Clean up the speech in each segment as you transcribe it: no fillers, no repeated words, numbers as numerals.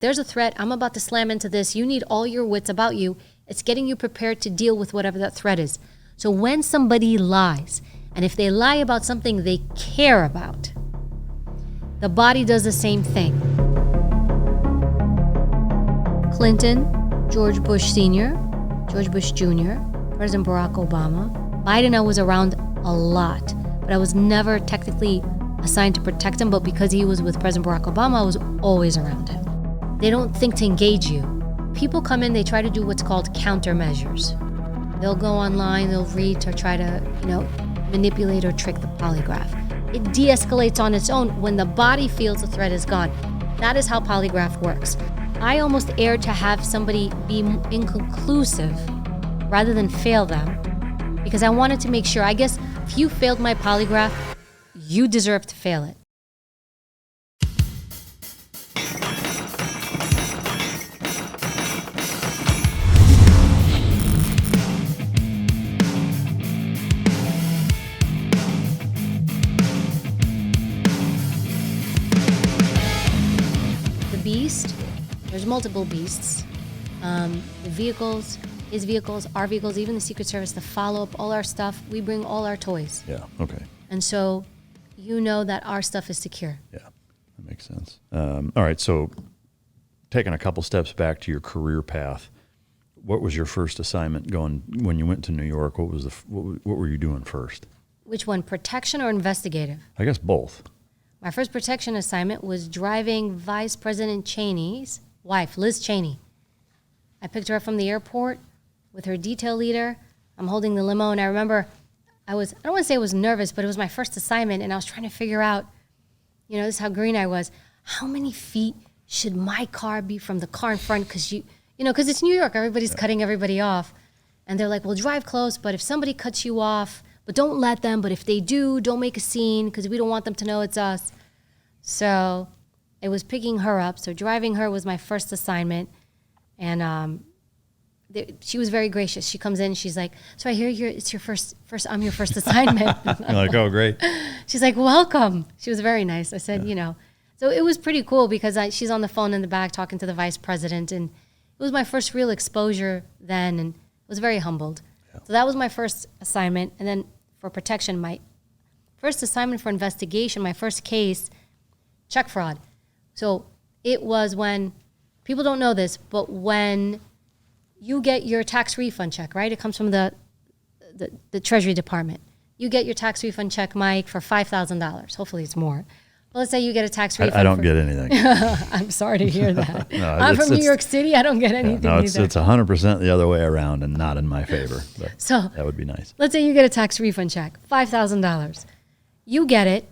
there's a threat. I'm about to slam into this. You need all your wits about you. It's getting you prepared to deal with whatever that threat is. So when somebody lies, and if they lie about something they care about, the body does the same thing. Clinton, George Bush Sr., George Bush Jr., President Barack Obama. Biden, I was around a lot, but I was never technically assigned to protect him, but because he was with President Barack Obama, I was always around him. They don't think to engage you. People come in, they try to do what's called countermeasures. They'll go online, they'll read to try to, manipulate or trick the polygraph. It de-escalates on its own when the body feels the threat is gone. That is how polygraph works. I almost erred to have somebody be inconclusive rather than fail them because I wanted to make sure, I guess, if you failed my polygraph, you deserve to fail it. The beast, there's multiple beasts. The vehicles, his vehicles, our vehicles, even the Secret Service, the follow-up, all our stuff, we bring all our toys. Yeah, okay. And so you know that our stuff is secure. Yeah, that makes sense. All right, so taking a couple steps back to your career path, what was your first assignment going when you went to New York? What were you doing first? Which one, protection or investigative? I guess both. My first protection assignment was driving Vice President Cheney's wife, Liz Cheney. I picked her up from the airport with her detail leader. I'm holding the limo, and I remember I don't want to say I was nervous, but it was my first assignment, and I was trying to figure out, this is how green I was. How many feet should my car be from the car in front? Because because it's New York, everybody's cutting everybody off. And they're like, well, drive close, but if somebody cuts you off, but don't let them, but if they do, don't make a scene, because we don't want them to know it's us. So it was picking her up. So driving her was my first assignment. And she was very gracious. She comes in, she's like, so I hear it's your first, I'm your first assignment. You're like, oh, great. She's like, welcome. She was very nice. I said, So it was pretty cool because she's on the phone in the back talking to the vice president. And it was my first real exposure then. And I was very humbled. Yeah. So that was my first assignment. And then for protection, my first assignment for investigation, my first case, check fraud. So it was when, people don't know this, but when you get your tax refund check, right? It comes from the Treasury Department. You get your tax refund check, Mike, for $5,000. Hopefully it's more. Well, let's say you get a tax refund. I don't get anything. I'm sorry to hear that. No, I'm from New York City. I don't get anything either. It's 100% the other way around and not in my favor. But so that would be nice. Let's say you get a tax refund check, $5,000. You get it.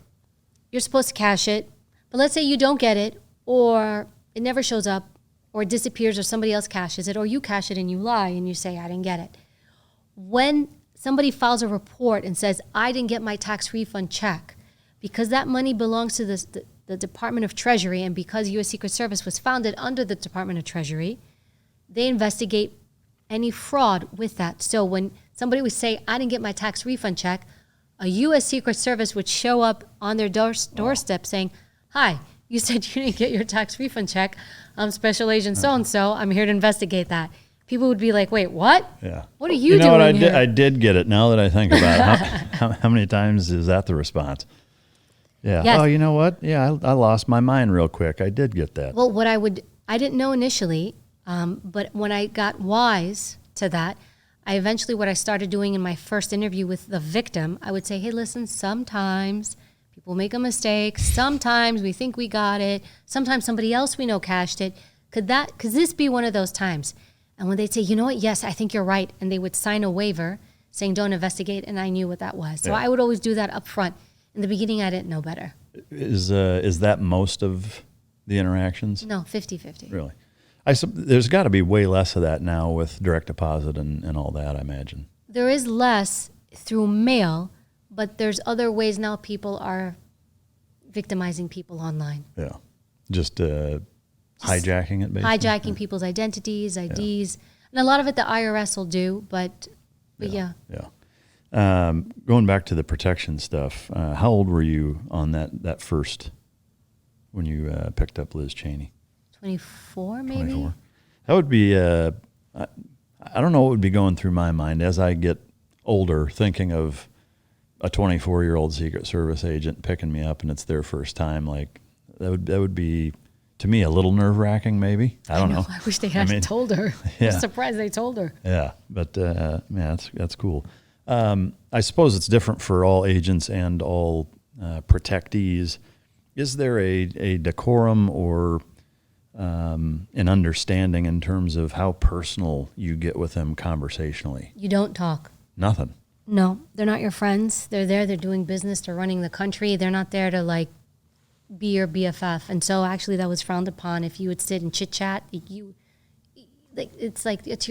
You're supposed to cash it. But let's say you don't get it, or it never shows up, or it disappears, or somebody else cashes it, or you cash it and you lie and you say, I didn't get it. When somebody files a report and says, I didn't get my tax refund check, because that money belongs to the Department of Treasury, and because U.S. Secret Service was founded under the Department of Treasury, they investigate any fraud with that. So when somebody would say, I didn't get my tax refund check, a U.S. Secret Service would show up on their doorstep saying, hi, you said you didn't get your tax refund check. I'm Special Agent so-and-so. I'm here to investigate that. People would be like, wait, what? Yeah. What are you doing here? I did get it. Now that I think about it, how many times is that the response? Yeah. Yes. Oh, you know what? Yeah, I lost my mind real quick. I did get that. Well, I didn't know initially, but when I got wise to that, what I started doing in my first interview with the victim, I would say, hey, listen, sometimes people make a mistake. Sometimes we think we got it. Sometimes somebody else we know cashed it. Could this be one of those times? And when they'd say, you know what? Yes, I think you're right. And they would sign a waiver saying, don't investigate. And I knew what that was. So I would always do that up front. In the beginning, I didn't know better. Is that most of the interactions? No, 50-50. Really? There's got to be way less of that now with direct deposit and all that, I imagine. There is less through mail, but there's other ways now people are victimizing people online. Yeah. Just hijacking it, basically? Hijacking people's identities, IDs. And a lot of it the IRS will do, but yeah. Yeah. Going back to the protection stuff, how old were you on that first, when you picked up Liz Cheney? 24 maybe. 24. That would be, I don't know what would be going through my mind as I get older, thinking of a 24-year-old Secret Service agent picking me up and it's their first time. Like that would be, to me, a little nerve-wracking maybe. I don't know. I wish they had told her. Yeah. I'm surprised they told her. Yeah, but man, that's cool. I suppose it's different for all agents and all protectees. Is there a decorum or an understanding in terms of how personal you get with them conversationally? You don't talk. Nothing. No, they're not your friends. They're there. They're doing business. They're running the country. They're not there to like be your BFF. And so actually that was frowned upon. If you would sit and chit chat, it's your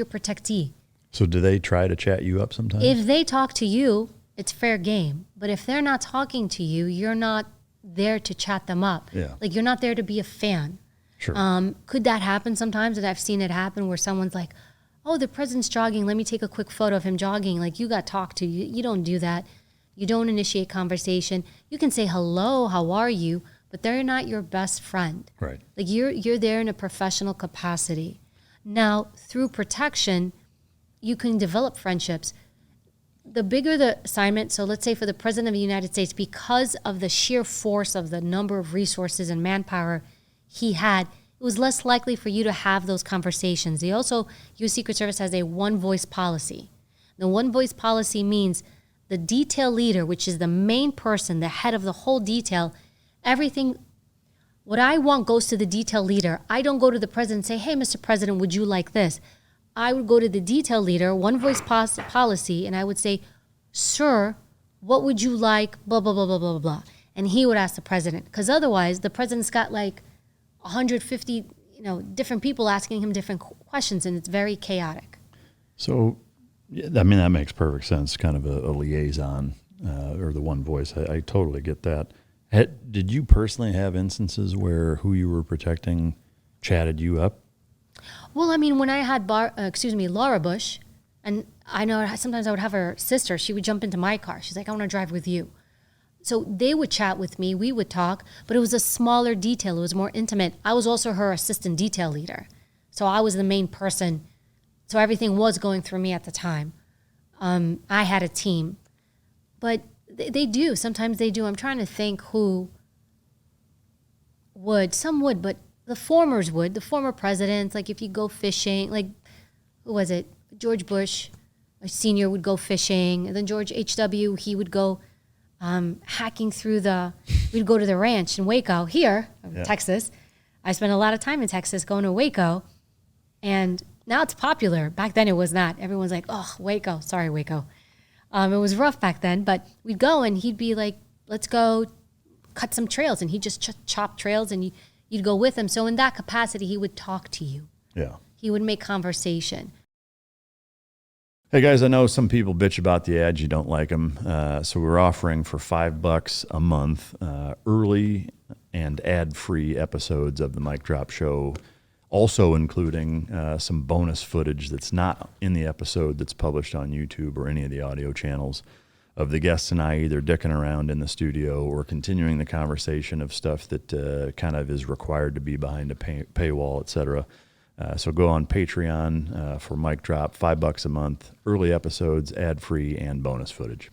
protectee. So do they try to chat you up sometimes? If they talk to you, it's fair game. But if they're not talking to you, you're not there to chat them up. Yeah. Like you're not there to be a fan. Sure. Could that happen sometimes? And I've seen it happen where someone's like, oh, the president's jogging. Let me take a quick photo of him jogging. Like you got talked to. You don't do that. You don't initiate conversation. You can say, hello, how are you? But they're not your best friend. Right. Like you're there in a professional capacity. Now, through protection, you can develop friendships. The bigger the assignment, so let's say for the President of the United States, because of the sheer force of the number of resources and manpower he had, it was less likely for you to have those conversations. U.S. Secret Service has a one-voice policy. The one-voice policy means the detail leader, which is the main person, the head of the whole detail, everything, what I want goes to the detail leader. I don't go to the president and say, hey, Mr. President, would you like this? I would go to the detail leader, one voice policy, and I would say, sir, what would you like, blah, blah, blah, blah, blah, blah. And he would ask the president. Because otherwise, the president's got like 150, different people asking him different questions, and it's very chaotic. So, I mean, that makes perfect sense, kind of a liaison or the one voice. I totally get that. Did you personally have instances where who you were protecting chatted you up? Well, I mean, when I had Laura Bush, and I know sometimes I would have her sister, she would jump into my car. She's like, I want to drive with you. So they would chat with me, we would talk, but it was a smaller detail. It was more intimate. I was also her assistant detail leader. So I was the main person. So everything was going through me at the time. I had a team. But they do. Sometimes they do. I'm trying to think who would. Some would, but the formers would. The former presidents, like if you go fishing, like, who was it? George Bush, a senior, would go fishing. And then George H.W., he would go hacking through we'd go to the ranch in Waco, here, Texas. I spent a lot of time in Texas going to Waco. And now it's popular. Back then it was not. Everyone's like, oh, Waco. Sorry, Waco. It was rough back then, but we'd go and he'd be like, let's go cut some trails. And he'd just chop trails and you'd go with him. So in that capacity, he would talk to you. Yeah. He would make conversation. Hey guys, I know some people bitch about the ads, you don't like them. So we're offering for $5 a month early and ad-free episodes of the Mic Drop Show, also including some bonus footage that's not in the episode that's published on YouTube or any of the audio channels of the guests and I either dicking around in the studio or continuing the conversation of stuff that kind of is required to be behind a paywall, et cetera. So go on Patreon for Mic Drop, $5 a month, early episodes, ad-free, and bonus footage.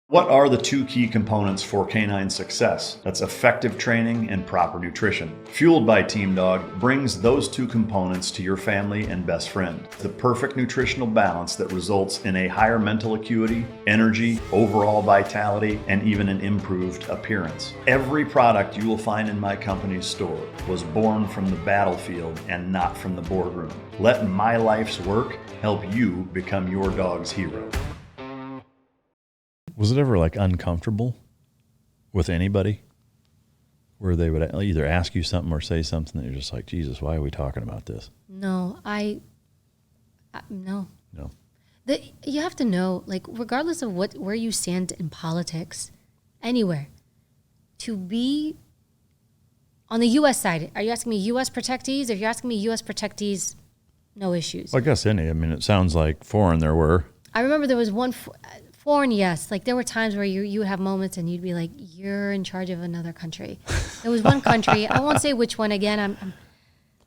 What are the two key components for canine success? That's effective training and proper nutrition. Fueled by Team Dog brings those two components to your family and best friend. The perfect nutritional balance that results in a higher mental acuity, energy, overall vitality, and even an improved appearance. Every product you will find in my company's store was born from the battlefield and not from the boardroom. Let my life's work help you become your dog's hero. Was it ever like uncomfortable with anybody where they would either ask you something or say something that you're just like, Jesus, why are we talking about this? No, no. No. You have to know, like, regardless of where you stand in politics, anywhere, to be on the U.S. side, are you asking me U.S. protectees? If you're asking me U.S. protectees, no issues. Well, I guess any. I mean, it sounds like foreign there were. I remember there was one Foreign, yes. Like there were times where you would have moments and you'd be like, you're in charge of another country. There was one country, I won't say which one again, I'm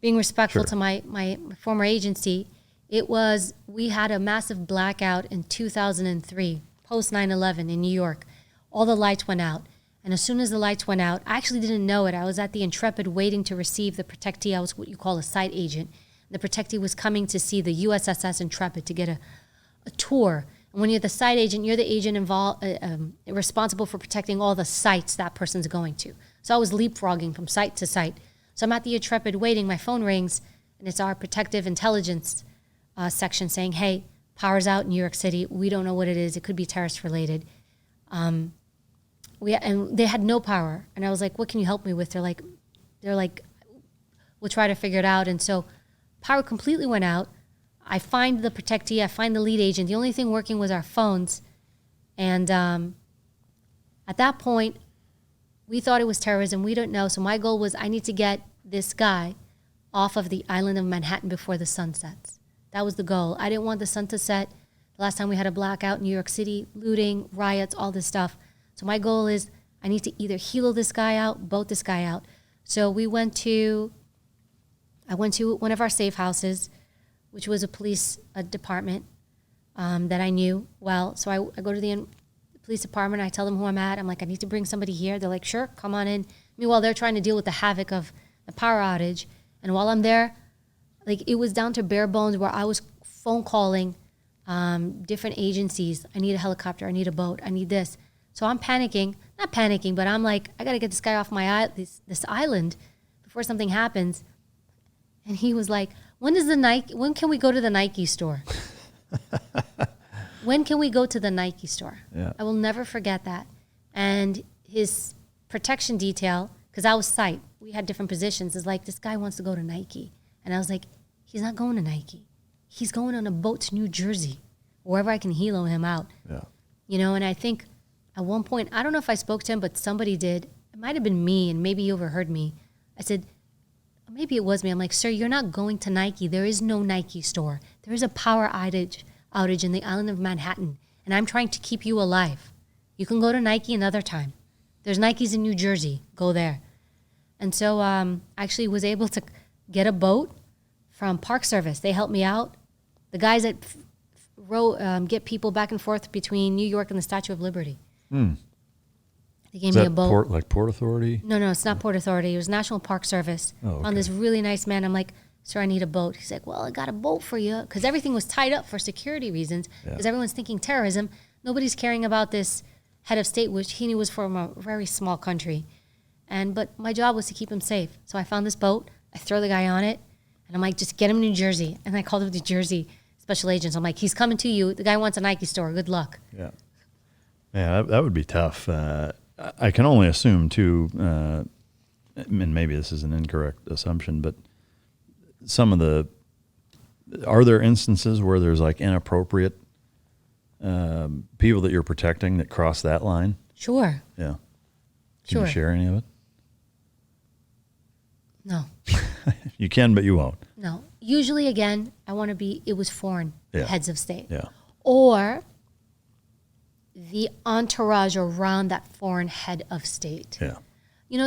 being respectful to my former agency. We had a massive blackout in 2003, post 9/11 in New York. All the lights went out. And as soon as the lights went out, I actually didn't know it. I was at the Intrepid waiting to receive the protectee. I was what you call a site agent. The protectee was coming to see the USS Intrepid to get a tour. And when you're the site agent, you're the agent involved, responsible for protecting all the sites that person's going to. So I was leapfrogging from site to site. So I'm at the Intrepid waiting, my phone rings, and it's our protective intelligence section saying, hey, power's out in New York City. We don't know what it is. It could be terrorist related. And they had no power. And I was like, what can you help me with? They're like, we'll try to figure it out. And so power completely went out. I find the protectee, I find the lead agent. The only thing working was our phones. And at that point, we thought it was terrorism. We don't know. So my goal was I need to get this guy off of the island of Manhattan before the sun sets. That was the goal. I didn't want the sun to set. The last time we had a blackout in New York City, looting, riots, all this stuff. So my goal is I need to either helo this guy out, boat this guy out. So I went to one of our safe houses, which was a police department that I knew well. So I go to the police department. I tell them who I'm at. I'm like, I need to bring somebody here. They're like, sure, come on in. Meanwhile, they're trying to deal with the havoc of the power outage. And while I'm there, like it was down to bare bones where I was phone calling different agencies. I need a helicopter. I need a boat. I need this. So I'm panicking. Not panicking, but I'm like, I got to get this guy off this island before something happens. And he was like, when can we go to the Nike store? When can we go to the Nike store? Yeah. I will never forget that. And his protection detail, because I was site, we had different positions, is like, this guy wants to go to Nike. And I was like, he's not going to Nike. He's going on a boat to New Jersey, wherever I can helo him out. Yeah. And I think at one point, I don't know if I spoke to him, but somebody did. It might have been me, and maybe he overheard me. I said, maybe it was me. I'm like, sir, you're not going to Nike. There is no Nike store. There is a power outage in the island of Manhattan, and I'm trying to keep you alive. You can go to Nike another time. There's Nikes in New Jersey. Go there. And so I actually was able to get a boat from Park Service. They helped me out. The guys that get people back and forth between New York and the Statue of Liberty. Mm. They gave me a boat. Port Authority? No, it's not Port Authority. It was National Park Service. Oh, okay. Found this really nice man. I'm like, sir, I need a boat. He's like, well, I got a boat for you. Because everything was tied up for security reasons. Because everyone's thinking terrorism. Nobody's caring about this head of state, which he knew was from a very small country. But my job was to keep him safe. So I found this boat. I throw the guy on it. And I'm like, just get him to New Jersey. And I called him New Jersey special agents. I'm like, he's coming to you. The guy wants a Nike store. Good luck. Yeah. Yeah, that would be tough. I can only assume, too, and maybe this is an incorrect assumption, but are there instances where there's like inappropriate people that you're protecting that cross that line? Sure. Yeah. Can you share any of it? No. You can, but you won't. No. Usually, again, it was foreign heads of state. Yeah. Or the entourage around that foreign head of state. Yeah.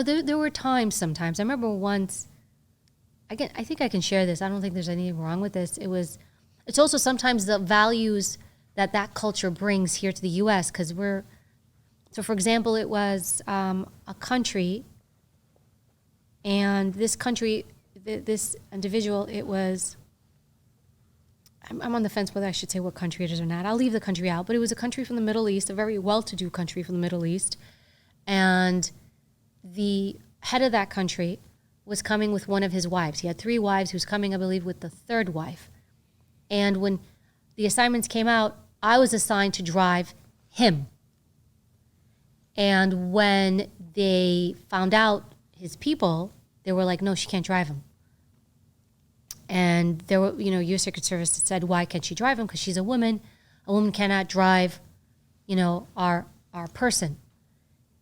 There were times sometimes. I remember once, I think I can share this. I don't think there's anything wrong with this. It's also sometimes the values that culture brings here to the U.S. because so for example, it was a country, and this country, this individual, it was, I'm on the fence whether I should say what country it is or not. I'll leave the country out, but it was a country from the Middle East, a very well-to-do country from the Middle East. And the head of that country was coming with one of his wives. He had 3 wives. He was coming, I believe, with the 3rd wife. And when the assignments came out, I was assigned to drive him. And when they found out his people, they were like, no, she can't drive him. And there were, U.S. Secret Service said, why can't she drive him? Because she's a woman. A woman cannot drive, our person.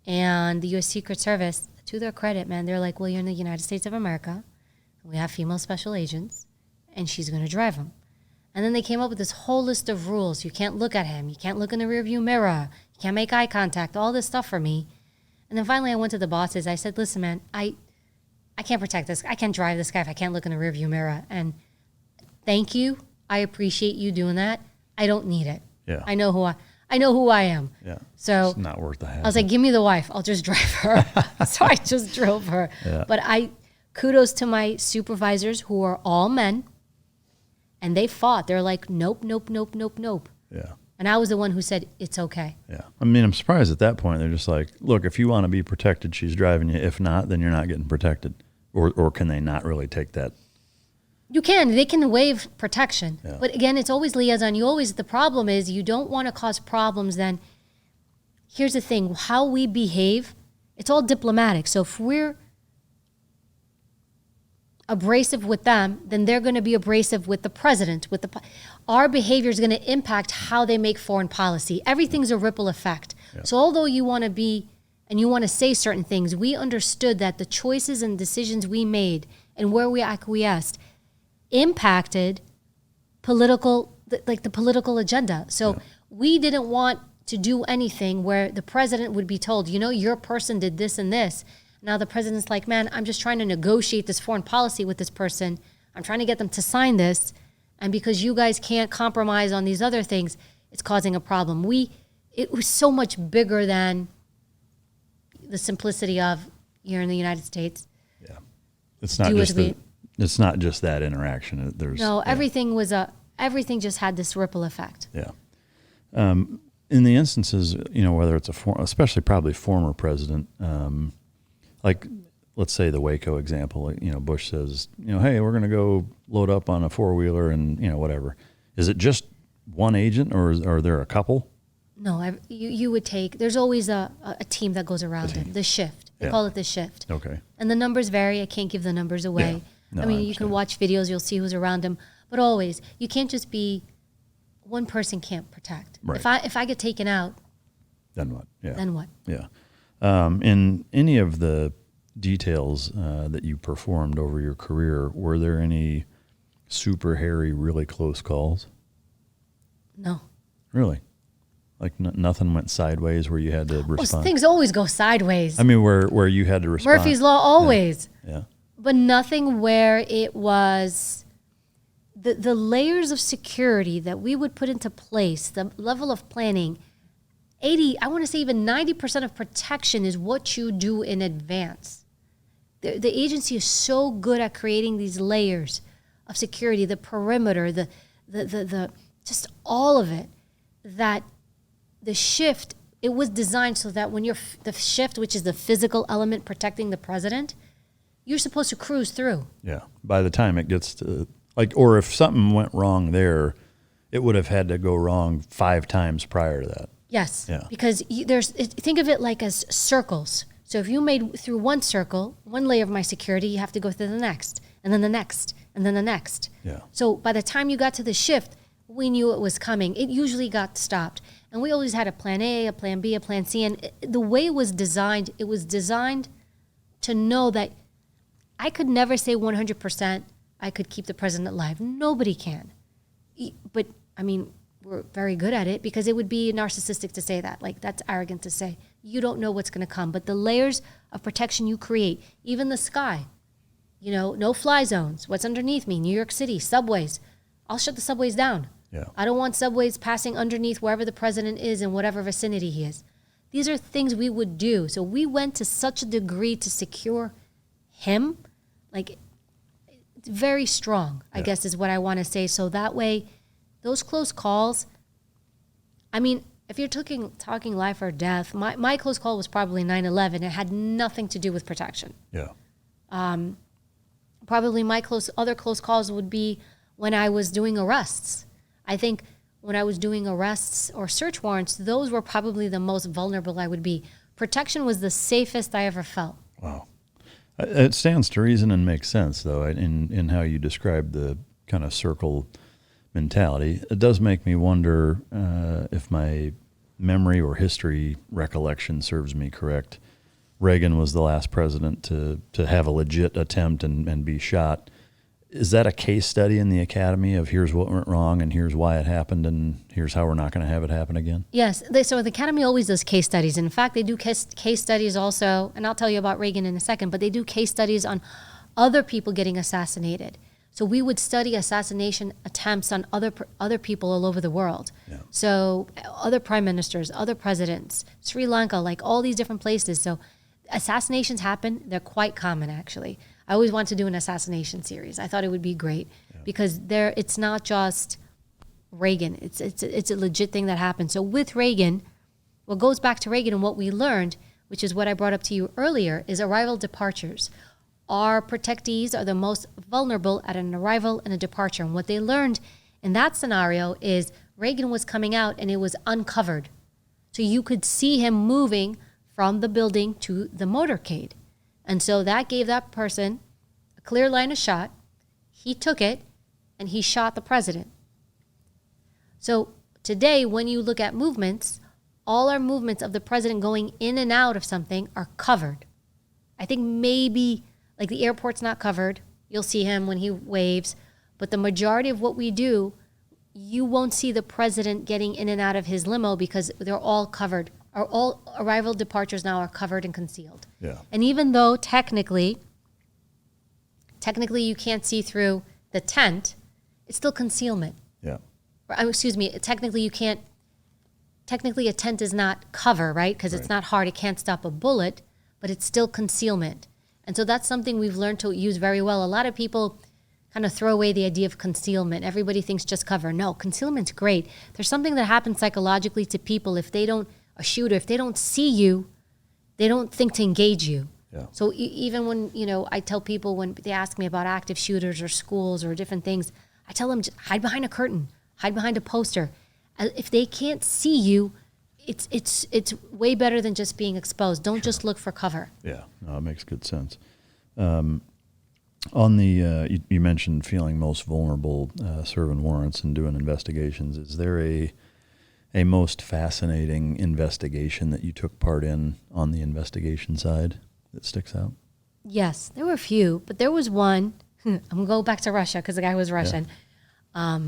And the U.S. Secret Service, to their credit, man, they're like, well, you're in the United States of America. We have female special agents, and she's going to drive him. And then they came up with this whole list of rules. You can't look at him. You can't look in the rearview mirror. You can't make eye contact, all this stuff for me. And then finally I went to the bosses. I said, listen, man, I can't protect this. I can't drive this guy if I can't look in the rearview mirror. And thank you. I appreciate you doing that. I don't need it. Yeah. I know who I am. Yeah. So it's not worth the hassle. I was like, give me the wife. I'll just drive her. So I just drove her. Yeah. But kudos to my supervisors who are all men. And they fought. They're like, nope, nope, nope, nope, nope. Yeah. And I was the one who said, it's okay. Yeah. I mean, I'm surprised at that point. They're just like, look, if you want to be protected, she's driving you. If not, then you're not getting protected. Or can they not really take that? You can. They can waive protection. Yeah. But again, it's always liaison. The problem is you don't want to cause problems. Then here's the thing, how we behave, it's all diplomatic. So if we're abrasive with them, then they're going to be abrasive with the president. Our behavior is going to impact how they make foreign policy. Everything's a ripple effect. Yeah. So although you want to be and you want to say certain things, we understood that the choices and decisions we made and where we acquiesced impacted the political agenda. So we didn't want to do anything where the president would be told, your person did this and this. Now the president's like, man, I'm just trying to negotiate this foreign policy with this person. I'm trying to get them to sign this. And because you guys can't compromise on these other things, it's causing a problem. It was so much bigger than the simplicity of you're in the United States. Yeah. It's not just that interaction. Everything just had this ripple effect. Yeah. In the instances, whether it's especially probably former president, like let's say the Waco example, Bush says, hey, we're going to go load up on a 4-wheeler and, whatever. Is it just one agent or are there a couple? No, you would take, there's always a team that goes around him, the shift. They call it the shift. Okay. And the numbers vary. I can't give the numbers away. Yeah. No, you can watch videos, you'll see who's around him. But always, you can't just be, one person can't protect. Right. If I get taken out, then what? Yeah. Then what? Yeah. In any of the details that you performed over your career, were there any super hairy, really close calls? No. Really? Like nothing went sideways where you had to respond? Things always go sideways. I mean, where you had to respond. Murphy's Law, always. Yeah. But nothing where it was the layers of security that we would put into place, the level of planning, I want to say even 90% of protection is what you do in advance. The agency is so good at creating these layers of security, the perimeter, the just all of it, that the shift, it was designed so that when the shift, which is the physical element protecting the president, you're supposed to cruise through. Yeah. By the time it gets to, or if something went wrong there, it would have had to go wrong 5 times prior to that. Yes. Yeah. Because think of it like as circles. So if you made through one circle, one layer of my security, you have to go through the next, and then the next, and then the next. Yeah. So by the time you got to the shift, we knew it was coming. It usually got stopped. And we always had a plan A, a plan B, a plan C. And the way it was designed to know that I could never say 100% I could keep the president alive. Nobody can. But, I mean, we're very good at it because it would be narcissistic to say that. Like, that's arrogant to say. You don't know what's going to come. But the layers of protection you create, even the sky, no fly zones. What's underneath me? New York City, subways. I'll shut the subways down. Yeah. I don't want subways passing underneath wherever the president is in whatever vicinity he is. These are things we would do. So we went to such a degree to secure him. Like, it's very strong, I guess is what I want to say. So that way, those close calls, I mean, if you're talking life or death, my close call was probably 9/11. It had nothing to do with protection. Yeah. Probably my other close calls would be when I was doing arrests. I think when I was doing arrests or search warrants, those were probably the most vulnerable I would be. Protection was the safest I ever felt. Wow. It stands to reason and makes sense, though, in how you describe the kind of circle mentality. It does make me wonder if my memory or history recollection serves me correct. Reagan was the last president to have a legit attempt and be shot. Is that a case study in the academy of here's what went wrong and here's why it happened and here's how we're not going to have it happen again? Yes. So the academy always does case studies. In fact, they do case studies also, and I'll tell you about Reagan in a second, but they do case studies on other people getting assassinated. So we would study assassination attempts on other people all over the world. Yeah. So other prime ministers, other presidents, Sri Lanka, like all these different places. So assassinations happen. They're quite common, actually. I always wanted to do an assassination series. I thought it would be great because it's not just Reagan. It's a legit thing that happened. So with Reagan, what goes back to Reagan and what we learned, which is what I brought up to you earlier, is arrival departures. Our protectees are the most vulnerable at an arrival and a departure. And what they learned in that scenario is Reagan was coming out and it was uncovered. So you could see him moving from the building to the motorcade. And so that gave that person a clear line of shot. He took it and he shot the president. So today, when you look at movements, all our movements of the president going in and out of something are covered. I think maybe like the airport's not covered. You'll see him when he waves. But the majority of what we do, you won't see the president getting in and out of his limo because they're all covered. All arrival departures now are covered and concealed. Yeah. And even though technically you can't see through the tent, it's still concealment. Yeah. Or, excuse me, technically a tent is not cover, right? Because it's not hard, it can't stop a bullet, but it's still concealment. And so that's something we've learned to use very well. A lot of people kind of throw away the idea of concealment. Everybody thinks just cover. No, concealment's great. There's something that happens psychologically to people if they don't see you, they don't think to engage you. Yeah. So even when, I tell people when they ask me about active shooters or schools or different things, I tell them just hide behind a curtain, hide behind a poster. If they can't see you, it's way better than just being exposed. Don't just look for cover. Yeah, no, it makes good sense. On the you mentioned feeling most vulnerable serving warrants and doing investigations. Is there a most fascinating investigation that you took part in on the investigation side that sticks out? Yes, there were a few, but there was one. I'm going to go back to Russia because the guy was Russian. Yeah.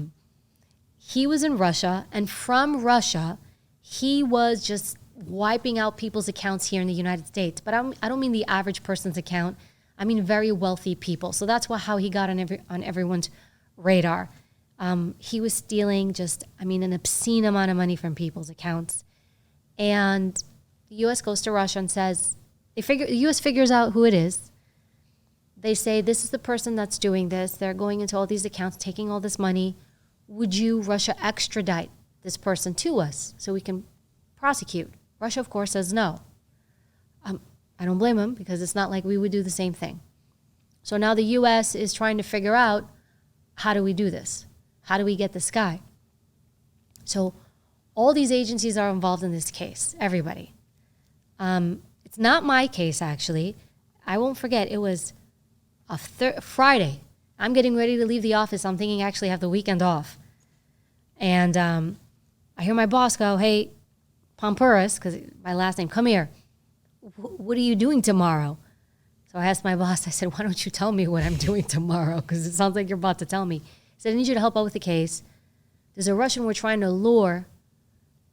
He was in Russia, and from Russia, he was just wiping out people's accounts here in the United States. But I don't mean the average person's account. I mean very wealthy people. So that's how he got on everyone's radar. He was stealing an obscene amount of money from people's accounts. And the U.S. goes to Russia and says, the U.S. figures out who it is. They say, this is the person that's doing this. They're going into all these accounts, taking all this money. Would you, Russia, extradite this person to us so we can prosecute? Russia, of course, says no. I don't blame them because it's not like we would do the same thing. So now the U.S. is trying to figure out, how do we do this? How do we get this guy? So all these agencies are involved in this case, everybody. It's not my case, actually. I won't forget, it was a Friday. I'm getting ready to leave the office. I'm thinking actually I have the weekend off. And I hear my boss go, hey, Poumpouras, because my last name, come here. What are you doing tomorrow? So I asked my boss, I said, why don't you tell me what I'm doing tomorrow? Because it sounds like you're about to tell me. He said, I need you to help out with the case. There's a Russian we're trying to lure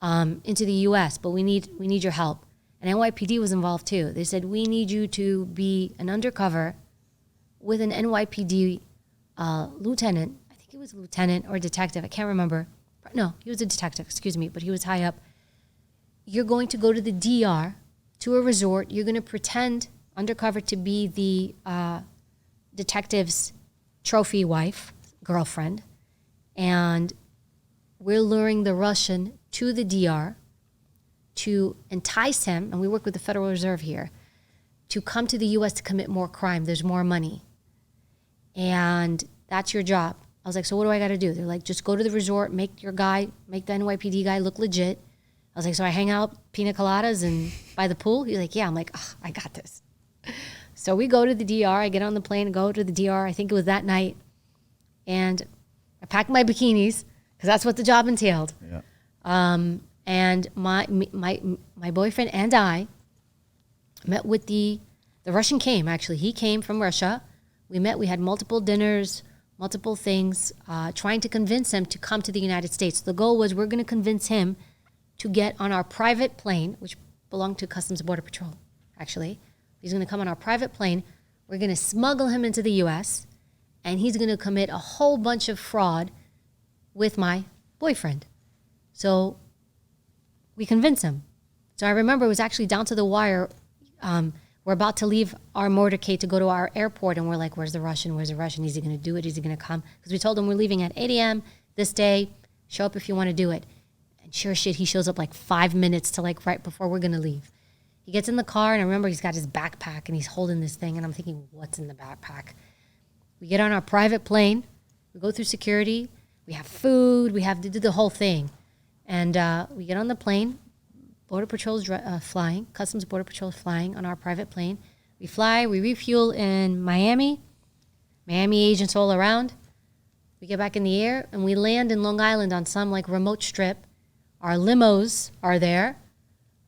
into the U.S., but we need your help. And NYPD was involved too. They said, we need you to be an undercover with an NYPD lieutenant. I think it was a lieutenant or a detective. I can't remember. No, he was a detective, excuse me, but he was high up. You're going to go to the DR, to a resort. You're going to pretend undercover to be the detective's trophy wife, girlfriend. And we're luring the Russian to the DR to entice him, and we work with the Federal Reserve here, to come to the U.S. to commit more crime. There's more money. And that's your job. I was like, so what do I got to do? They're like, just go to the resort, make the NYPD guy look legit. I was like, so I hang out pina coladas and by the pool? He's like, yeah. I'm like, oh, I got this. So we go to the DR. I get on the plane and go to the DR. I think it was that night. And I packed my bikinis because that's what the job entailed. Yeah. And my boyfriend and I met with the Russian came, actually. He came from Russia. We met. We had multiple dinners, multiple things, trying to convince him to come to the United States. The goal was we're going to convince him to get on our private plane, which belonged to Customs and Border Patrol, actually. He's going to come on our private plane. We're going to smuggle him into the U.S., and he's going to commit a whole bunch of fraud with my boyfriend. So we convince him. So I remember it was actually down to the wire. We're about to leave our motorcade to go to our airport, and we're like, where's the Russian? Where's the Russian? Is he going to do it? Is he going to come? Because we told him we're leaving at 8 a.m. this day. Show up if you want to do it. And sure as shit, he shows up like 5 minutes to like right before we're going to leave. He gets in the car, and I remember he's got his backpack, and he's holding this thing, and I'm thinking, what's in the backpack? We get on our private plane. We go through security. We have food. We have to do the whole thing. And we get on the plane. Border Patrol's flying. Customs Border Patrol is flying on our private plane. We fly. We refuel in Miami. Miami agents all around. We get back in the air, and we land in Long Island on some like remote strip. Our limos are there.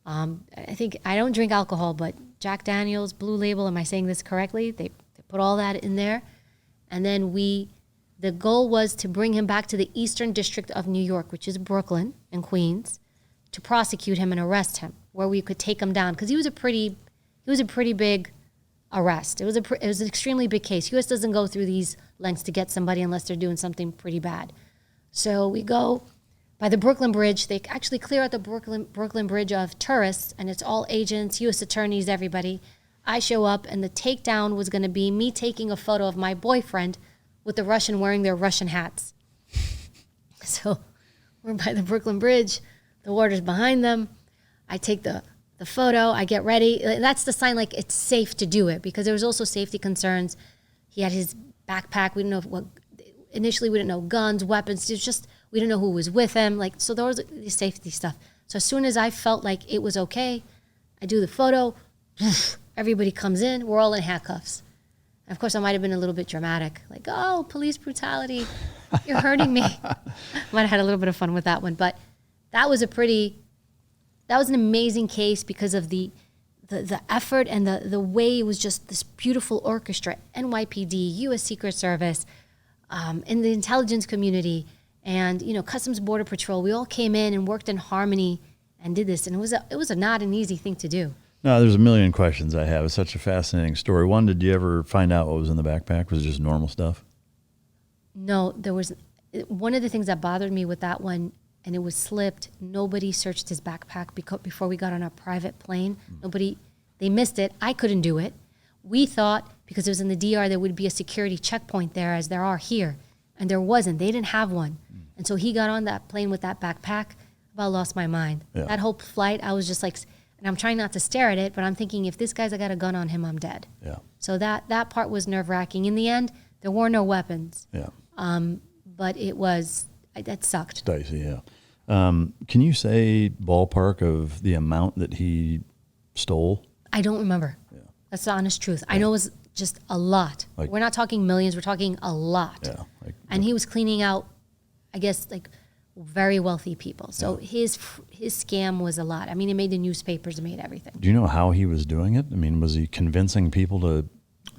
I think I don't drink alcohol, but Jack Daniels, Blue Label, am I saying this correctly? They put all that in there. And then the goal was to bring him back to the Eastern District of New York, which is Brooklyn and Queens, to prosecute him and arrest him, where we could take him down. Because he was a pretty big arrest. It was an extremely big case. U.S. doesn't go through these lengths to get somebody unless they're doing something pretty bad. So we go by the Brooklyn Bridge. They actually clear out the Brooklyn Bridge of tourists, and it's all agents, U.S. attorneys, everybody. I show up, and the takedown was going to be me taking a photo of my boyfriend with the Russian wearing their Russian hats. So we're by the Brooklyn Bridge. The water's behind them. I take the photo. I get ready. That's the sign like it's safe to do it, because there was also safety concerns. He had his backpack. We didn't know initially we didn't know guns, weapons. It was just, we didn't know who was with him. Like, so there was the safety stuff. So as soon as I felt like it was okay, I do the photo. Everybody comes in. We're all in handcuffs. And of course, I might have been a little bit dramatic. Like, oh, police brutality. You're hurting me. Might have had a little bit of fun with that one. But that was an amazing case because of the effort and the way it was just this beautiful orchestra. NYPD, U.S. Secret Service, and the intelligence community, and Customs Border Patrol. We all came in and worked in harmony and did this. And it was not an easy thing to do. No, there's a million questions I have. It's such a fascinating story. One, did you ever find out what was in the backpack? Was it just normal stuff? No, there was one of the things that bothered me with that one, and it was slipped. Nobody searched his backpack before we got on our private plane. They missed it. I couldn't do it. We thought because it was in the DR there would be a security checkpoint there, as there are here, and there wasn't. They didn't have one. And so he got on that plane with that backpack. About lost my mind. Yeah. That whole flight, I was just like, and I'm trying not to stare at it, but I'm thinking, if this guy's got a gun on him, I'm dead. Yeah. So that part was nerve-wracking. In the end, there were no weapons. Yeah. But that sucked. It's dicey, yeah. Can you say ballpark of the amount that he stole? I don't remember. Yeah. That's the honest truth. Yeah. I know it was just a lot. Like, we're not talking millions. We're talking a lot. Yeah. And he was cleaning out, I guess, like very wealthy people. So his scam was a lot. I mean, it made the newspapers, it made everything. Do you know how he was doing it? I mean, was he convincing people to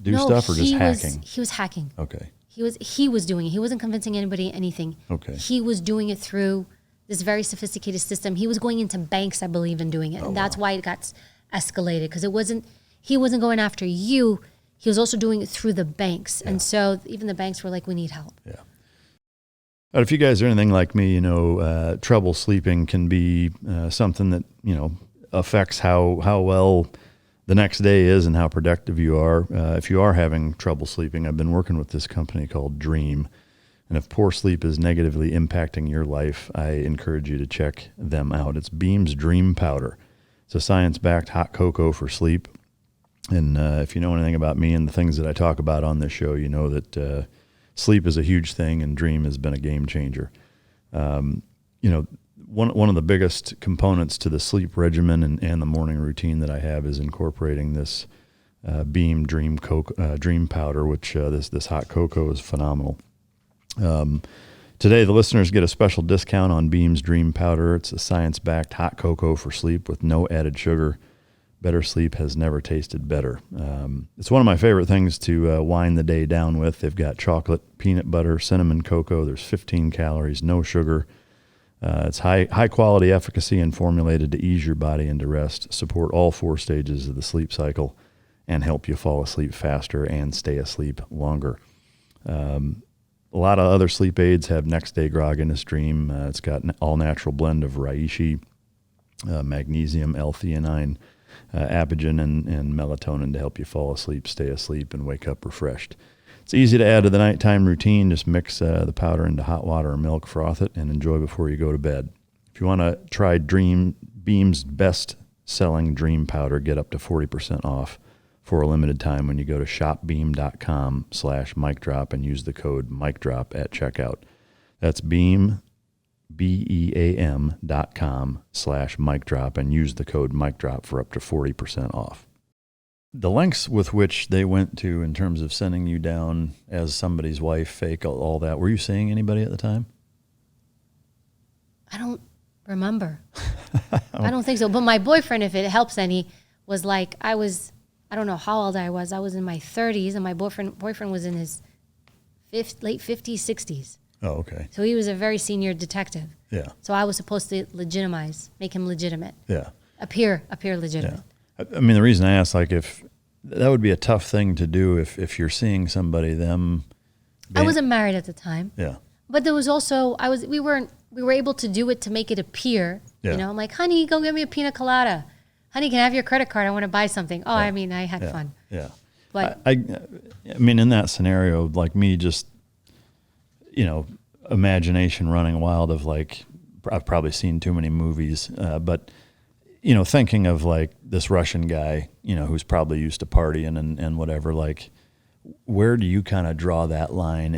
do stuff or just hacking? He was hacking. Okay. He was doing it. He wasn't convincing anybody anything. Okay. He was doing it through this very sophisticated system. He was going into banks, I believe, and doing it. And that's why it got escalated, because he wasn't going after you. He was also doing it through the banks. Yeah. And so even the banks were like, we need help. Yeah. But if you guys are anything like me, trouble sleeping can be something that, affects how well the next day is and how productive you are. If you are having trouble sleeping, I've been working with this company called Dream. And if poor sleep is negatively impacting your life, I encourage you to check them out. It's Beam's Dream Powder. It's a science-backed hot cocoa for sleep. And if you know anything about me and the things that I talk about on this show, you know that sleep is a huge thing, and Dream has been a game changer. One of the biggest components to the sleep regimen and the morning routine that I have is incorporating this Beam Dream Powder, which this hot cocoa is phenomenal. Today, the listeners get a special discount on Beam's Dream Powder. It's a science-backed hot cocoa for sleep with no added sugar. Better sleep has never tasted better. It's one of my favorite things to wind the day down with. They've got chocolate, peanut butter, cinnamon, cocoa. There's 15 calories, no sugar. It's high quality efficacy and formulated to ease your body into rest, support all 4 stages of the sleep cycle, and help you fall asleep faster and stay asleep longer. A lot of other sleep aids have next day grogginess dream. It's got an all natural blend of reishi, magnesium, L-theanine, apigen, and melatonin to help you fall asleep, stay asleep, and wake up refreshed. It's easy to add to the nighttime routine. Just mix the powder into hot water or milk, froth it, and enjoy before you go to bed. If you want to try Beam's best-selling Dream Powder, get up to 40% off for a limited time when you go to shopbeam.com/micdrop and use the code micdrop at checkout. That's Beam, BEAM.com/micdrop, and use the code micdrop for up to 40% off. The lengths with which they went to in terms of sending you down as somebody's wife, fake, all that, were you seeing anybody at the time? I don't remember. I don't think so. But my boyfriend, if it helps any, was like, I don't know how old I was. I was in my 30s, and my boyfriend was in his late 50s, 60s. Oh, okay. So he was a very senior detective. Yeah. So I was supposed to make him legitimate. Yeah. Appear legitimate. Yeah. I mean, the reason I asked, like, if that would be a tough thing to do if you're seeing somebody, I wasn't married at the time. Yeah. But there was also, we were able to do it to make it appear, Yeah. I'm like, honey, go get me a pina colada. Honey, can I have your credit card? I want to buy something. Oh, yeah. I mean, I had fun. Yeah. But I mean, in that scenario, like me, just, imagination running wild of, like, I've probably seen too many movies, but thinking of, like, this Russian guy, who's probably used to partying and whatever, like, where do you kind of draw that line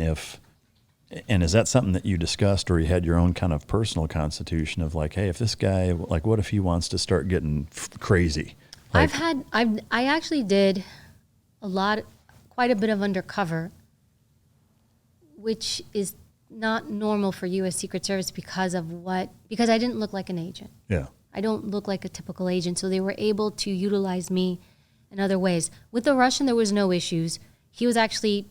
and is that something that you discussed, or you had your own kind of personal constitution of, like, hey, if this guy, like, what if he wants to start getting crazy? Like, I actually did quite a bit of undercover, which is not normal for U.S. Secret Service because I didn't look like an agent. Yeah. I don't look like a typical agent, so they were able to utilize me in other ways. With the Russian, there was no issues. He was actually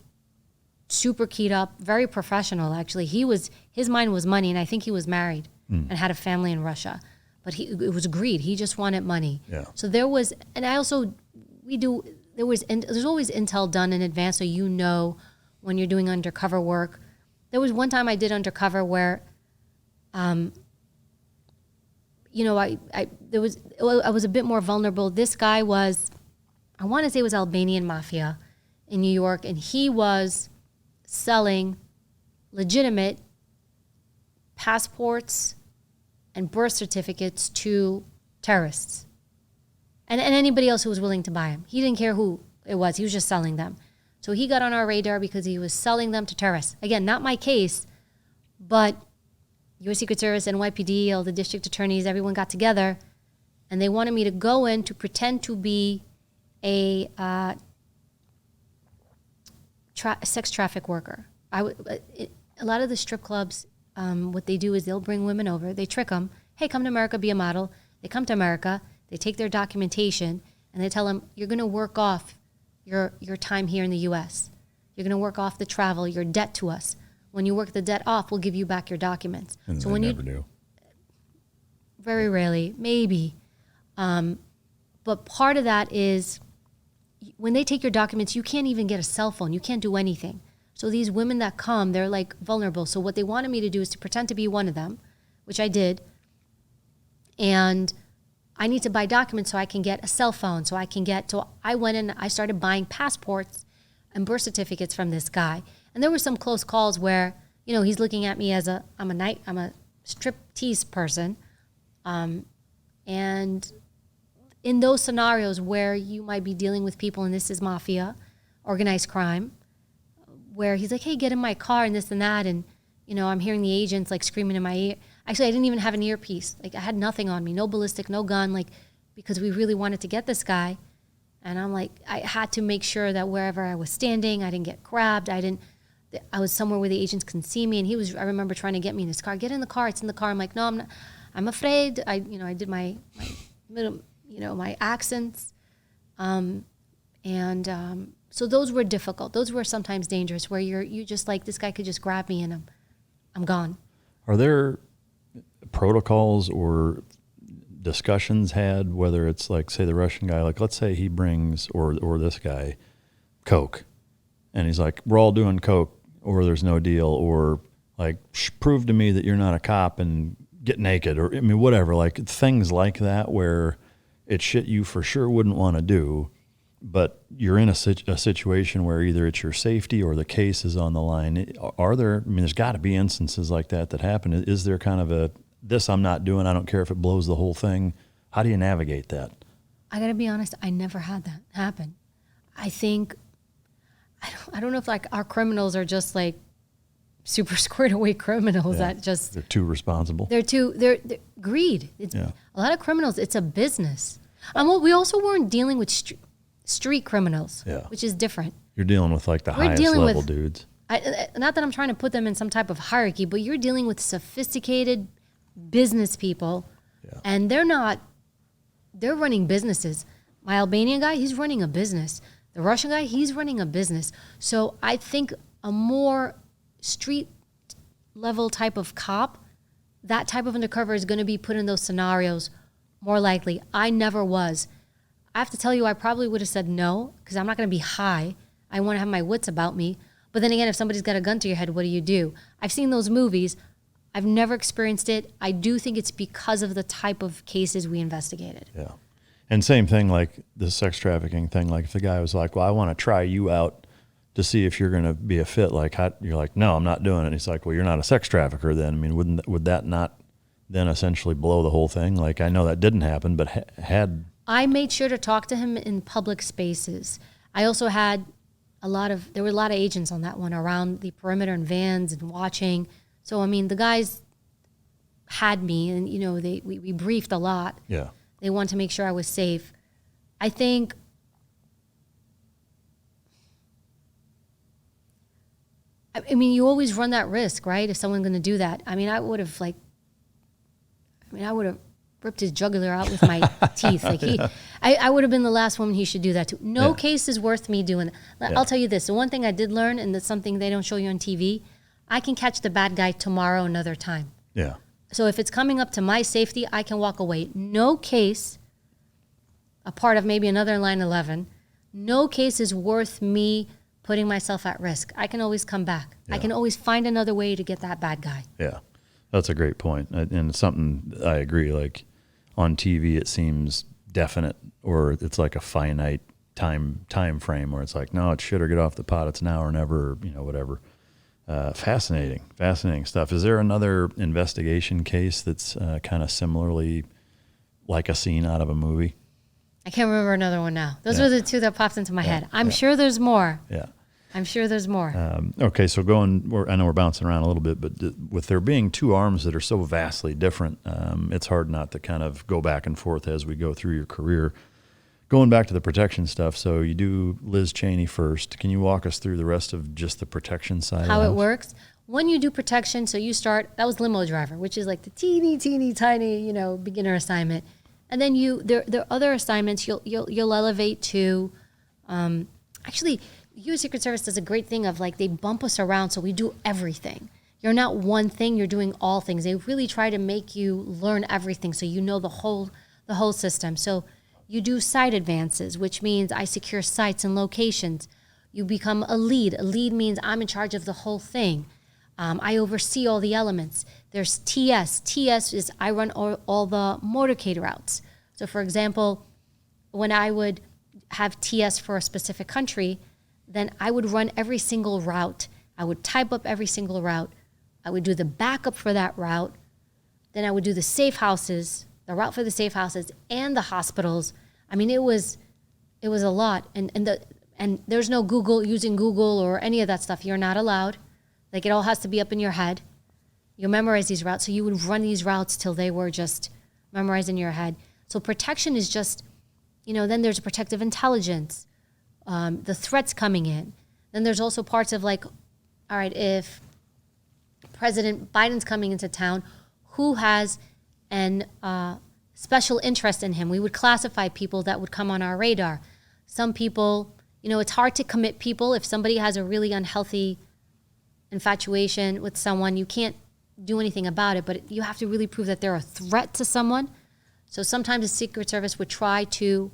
super keyed up, very professional, actually. His mind was money, and I think he was married and had a family in Russia. But it was greed. He just wanted money. Yeah. So there was, and I also, there's always intel done in advance, so when you're doing undercover work. There was one time I did undercover where, I was a bit more vulnerable. This guy was, I want to say it was Albanian mafia in New York, and he was selling legitimate passports and birth certificates to terrorists and anybody else who was willing to buy them. He didn't care who it was. He was just selling them. So he got on our radar because he was selling them to terrorists. Again, not my case, but U.S. Secret Service, NYPD, all the district attorneys, everyone got together, and they wanted me to go in to pretend to be a sex traffic worker. A lot of the strip clubs, what they do is they'll bring women over, they trick them, hey, come to America, be a model. They come to America, they take their documentation, and they tell them, you're going to work off your time here in the U.S. You're going to work off the travel, your debt to us. When you work the debt off, we'll give you back your documents. And so they when never do. Very rarely, maybe. But part of that is when they take your documents, you can't even get a cell phone. You can't do anything. So these women that come, they're like vulnerable. So what they wanted me to do is to pretend to be one of them, which I did. And I need to buy documents so I can get a cell phone, so I went in, I started buying passports and birth certificates from this guy. And there were some close calls where, he's looking at me as I'm a striptease person. And in those scenarios where you might be dealing with people, and this is mafia, organized crime, where he's like, hey, get in my car and this and that. And, I'm hearing the agents like screaming in my ear. Actually, I didn't even have an earpiece. Like, I had nothing on me, no ballistic, no gun, like, because we really wanted to get this guy. And I'm like, I had to make sure that wherever I was standing, I didn't get grabbed. I was somewhere where the agents couldn't see me. And I remember trying to get me in his car. Get in the car, it's in the car. I'm like, no, I'm not. I'm afraid. I did my my accents. So those were difficult. Those were sometimes dangerous, where you just like, this guy could just grab me and I'm gone. Are there protocols or discussions had, whether it's like, say, the Russian guy, like let's say he brings, or this guy, Coke, and he's like, we're all doing Coke, or there's no deal, or like, prove to me that you're not a cop and get naked, or I mean, whatever, like things like that, where it's shit you for sure wouldn't want to do, but you're in a situation where either it's your safety or the case is on the line. Are there, I mean, there's got to be instances like that happen. Is there kind of this I'm not doing, I don't care if it blows the whole thing? How do you navigate that? I got to be honest, I never had that happen. I think, I don't know if like our criminals are just like super squared away criminals that just... They're too responsible. They're greed. It's a lot of criminals, it's a business. We also weren't dealing with street criminals, which is different. You're dealing with like the highest level dudes. Not that I'm trying to put them in some type of hierarchy, but you're dealing with sophisticated business people, and they're running businesses. My Albanian guy, he's running a business. The Russian guy, he's running a business. So I think a more street level type of cop, that type of undercover is going to be put in those scenarios more likely. I never was. I have to tell you, I probably would have said no, because I'm not going to be high. I want to have my wits about me. But then again, if somebody's got a gun to your head, what do? I've seen those movies. I've never experienced it. I do think it's because of the type of cases we investigated. Yeah. And same thing like the sex trafficking thing. Like if the guy was like, well, I want to try you out to see if you're going to be a fit. Like you're like, no, I'm not doing it. And he's like, well, you're not a sex trafficker then. I mean, would that not then essentially blow the whole thing? Like I know that didn't happen, but had... I made sure to talk to him in public spaces. I also had there were a lot of agents on that one around the perimeter and vans and watching. So, I mean, the guys had me and, we briefed a lot. Yeah. They wanted to make sure I was safe. I think you always run that risk, right? If someone's going to do that. I mean, I would have ripped his jugular out with my teeth. Like I would have been the last woman he should do that to. No case is worth me doing that. I'll tell you this. The one thing I did learn, and that's something they don't show you on TV, I can catch the bad guy tomorrow another time. Yeah. So if it's coming up to my safety, I can walk away. No case, a part of maybe another 9/11, no case is worth me putting myself at risk. I can always come back. I can always find another way to get that bad guy. Yeah. That's a great point. And it's something I agree. Like on TV, it seems definite, or it's like a finite time frame where it's like, no, it's shit or get off the pot. It's now or never, or, whatever. Fascinating stuff. Is there another investigation case that's kind of similarly like a scene out of a movie? I can't remember another one now. Those are the two that popped into my head. I'm sure there's more. Yeah. I'm sure there's more. Okay, so I know we're bouncing around a little bit, but with there being two arms that are so vastly different, it's hard not to kind of go back and forth as we go through your career. Going back to the protection stuff, so you do Liz Cheney first. Can you walk us through the rest of just the protection side? How it works? When you do protection, so you start, that was limo driver, which is like the teeny tiny, beginner assignment. And then there are other assignments you'll elevate to, actually, U.S. Secret Service does a great thing of like they bump us around so we do everything. You're not one thing, you're doing all things. They really try to make you learn everything so you know the whole system. So you do site advances, which means I secure sites and locations. You become a lead. A lead means I'm in charge of the whole thing. I oversee all the elements. There's TS. TS is I run all the motorcade routes. So for example, when I would have TS for a specific country, then I would run every single route. I would type up every single route. I would do the backup for that route. Then I would do the safe houses, the route for the safe houses and the hospitals. I mean, it was a lot. And there's no using Google or any of that stuff. You're not allowed. Like it all has to be up in your head. You memorize these routes. So you would run these routes till they were just memorized in your head. So protection is just, then there's protective intelligence. The threats coming in. Then there's also parts of like, all right, if President Biden's coming into town, who has an special interest in him. We would classify people that would come on our radar. Some people, it's hard to commit people. If somebody has a really unhealthy infatuation with someone, you can't do anything about it, but you have to really prove that they're a threat to someone. So sometimes the Secret Service would try to,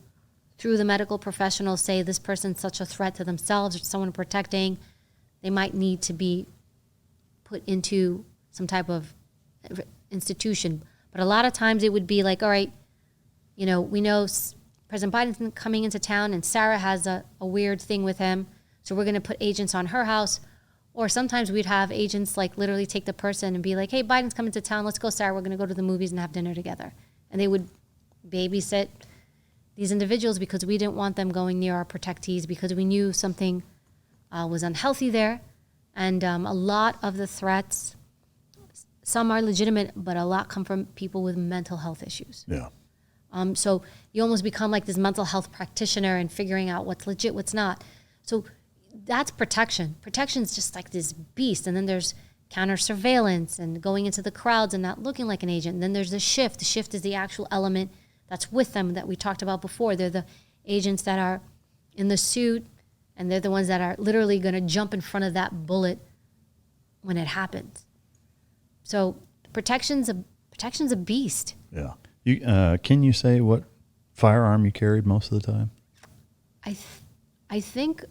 through the medical professionals, say this person's such a threat to themselves or someone protecting, they might need to be put into some type of institution. But a lot of times it would be like, all right, we know President Biden's coming into town and Sarah has a weird thing with him, so we're going to put agents on her house. Or sometimes we'd have agents like literally take the person and be like, hey, Biden's coming to town. Let's go, Sarah. We're going to go to the movies and have dinner together. And they would babysit these individuals because we didn't want them going near our protectees because we knew something was unhealthy there. And a lot of the threats, some are legitimate, but a lot come from people with mental health issues. Yeah. So you almost become like this mental health practitioner and figuring out what's legit, what's not. So that's protection. Protection is just like this beast. And then there's counter surveillance and going into the crowds and not looking like an agent. And then there's the shift. The shift is the actual element that's with them that we talked about before. They're the agents that are in the suit, and they're the ones that are literally going to jump in front of that bullet when it happens. So protection's a beast. Yeah. Can you say what firearm you carried most of the time? I think,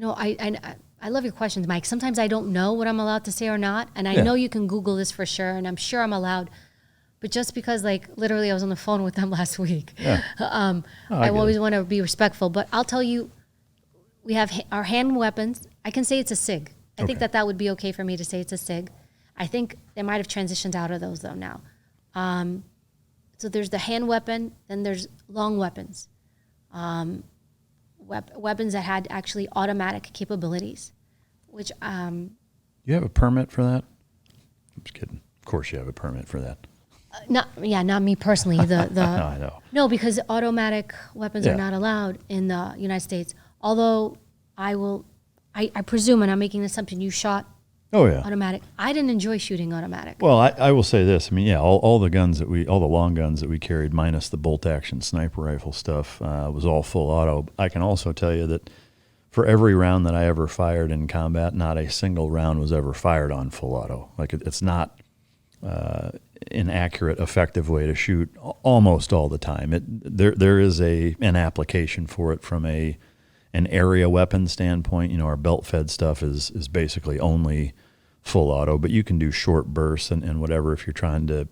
I love your questions, Mike. Sometimes I don't know what I'm allowed to say or not. And I know you can Google this for sure, and I'm sure I'm allowed. But just because, literally I was on the phone with them last week, I always want to be respectful. But I'll tell you, we have our hand weapons. I can say it's a SIG. I think that would be okay for me to say it's a SIG. I think they might have transitioned out of those, though, now. So there's the hand weapon, then there's long weapons. Weapons that had actually automatic capabilities, which... You have a permit for that? I'm just kidding. Of course you have a permit for that. Not me personally. No, I know. No, because automatic weapons are not allowed in the United States. Although I presume, and I'm making an assumption, you shot automatic. I didn't enjoy shooting automatic. Well, I will say this. I mean, all the long guns that we carried, minus the bolt action sniper rifle stuff, was all full auto. I can also tell you that for every round that I ever fired in combat, not a single round was ever fired on full auto. It's not an accurate, effective way to shoot almost all the time. There is an application for it from an area weapon standpoint. Our belt fed stuff is basically only full auto, but you can do short bursts and whatever if you're trying to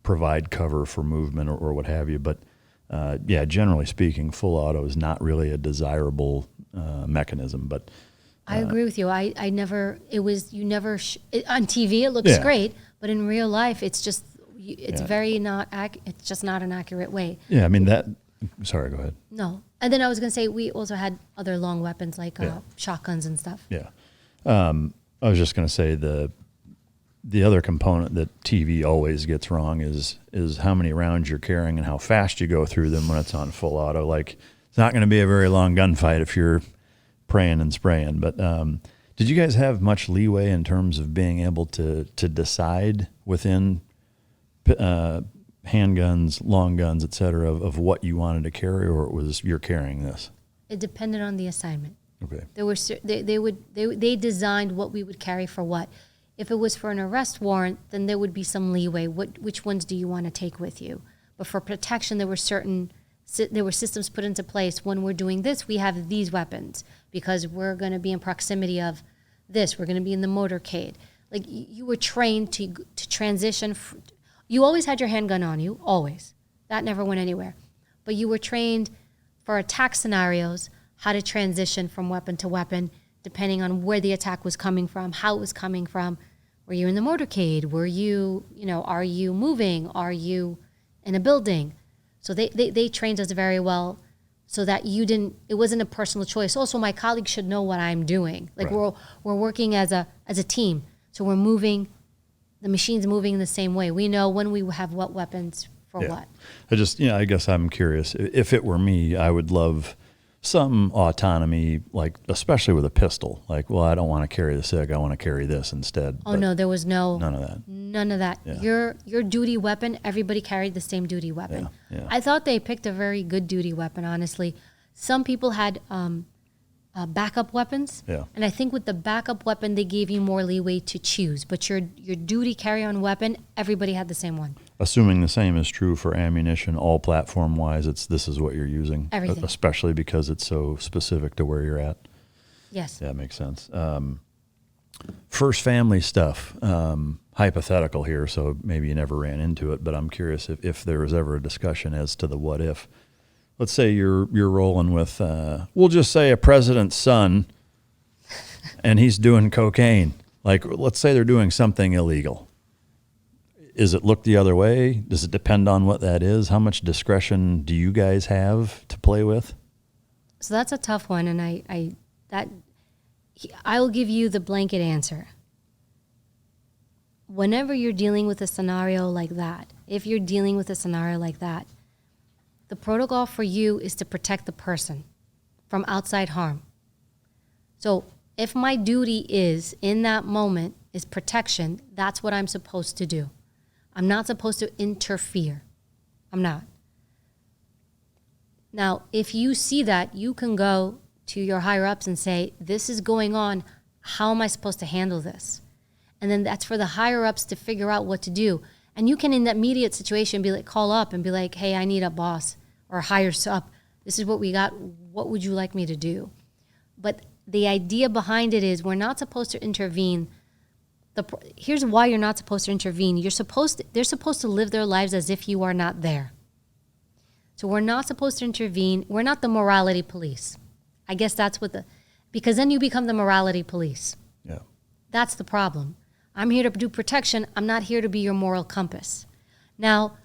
provide cover for movement or what have you. But generally speaking, full auto is not really a desirable mechanism. But I agree with you. On TV it looks great, but in real life it's just very not it's just not an accurate way. Yeah, I mean that. Sorry, go ahead. No, and then I was going to say we also had other long weapons like shotguns and stuff. Yeah, I was just going to say the other component that TV always gets wrong is how many rounds you're carrying and how fast you go through them when it's on full auto. It's not going to be a very long gunfight if you're praying and spraying. But did you guys have much leeway in terms of being able to decide within handguns, long guns, et cetera, of what you wanted to carry, or it was you're carrying this? It depended on the assignment. Okay. There were they designed what we would carry for what. If it was for an arrest warrant, then there would be some leeway. Which ones do you want to take with you? But for protection, there were systems put into place. When we're doing this, we have these weapons because we're going to be in proximity of this. We're going to be in the motorcade. You were trained to transition. You always had your handgun on you, always. That never went anywhere. But you were trained for attack scenarios, how to transition from weapon to weapon, depending on where the attack was coming from, how it was coming from. Were you in the motorcade? Were you, are you moving? Are you in a building? So they trained us very well so that it wasn't a personal choice. Also, my colleagues should know what I'm doing. Right. We're working as a team. So we're moving, the machine's moving in the same way. We know when we have what weapons for what. I guess I'm curious. If it were me, I would love some autonomy, especially with a pistol. I don't want to carry the SIG, I want to carry this instead. Oh, no, there was none of that. None of that. Yeah. Your duty weapon, everybody carried the same duty weapon. Yeah. I thought they picked a very good duty weapon, honestly. Some people had backup weapons. Yeah. And I think with the backup weapon, they gave you more leeway to choose. But your duty carry-on weapon, everybody had the same one. Assuming the same is true for ammunition, all platform-wise, this is what you're using. Everything. Especially because it's so specific to where you're at. Yes. Yeah, makes sense. First family stuff, hypothetical here, so maybe you never ran into it, but I'm curious if there was ever a discussion as to the what if. Let's say you're rolling with, we'll just say a president's son, and he's doing cocaine. Like, let's say they're doing something illegal. Is it looked the other way? Does it depend on what that is? How much discretion do you guys have to play with? So that's a tough one, and I will give you the blanket answer. Whenever you're dealing with a scenario like that, if you're dealing with a scenario like that, the protocol for you is to protect the person from outside harm. So if my duty is, in that moment, is protection, that's what I'm supposed to do. I'm not supposed to interfere. I'm not. Now, if you see that, you can go to your higher ups and say, this is going on, how am I supposed to handle this? And then that's for the higher ups to figure out what to do. And you can, in that immediate situation, be like, call up and be like, hey, I need a boss or hire up. This is what we got. What would you like me to do? But the idea behind it is we're not supposed to intervene. Here's why you're not supposed to intervene. They're supposed to live their lives as if you are not there. So we're not supposed to intervene. We're not the morality police. I guess that's because then you become the morality police. Yeah. That's the problem. I'm here to do protection. I'm not here to be your moral compass. Now,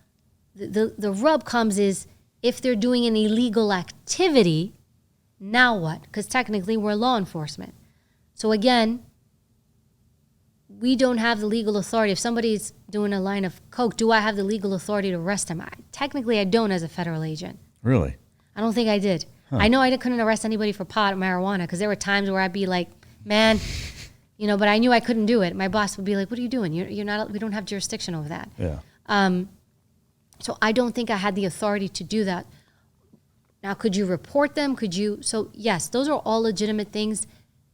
the rub comes is if they're doing an illegal activity, now what? Because technically we're law enforcement. So again, we don't have the legal authority. If somebody's doing a line of coke, do I have the legal authority to arrest them? Technically, I don't as a federal agent. Really? I don't think I did. Huh. I know I couldn't arrest anybody for pot or marijuana because there were times where I'd be like, man, but I knew I couldn't do it. My boss would be like, what are you doing? You're not. We don't have jurisdiction over that. Yeah. So I don't think I had the authority to do that. Now, could you report them? So yes, those are all legitimate things.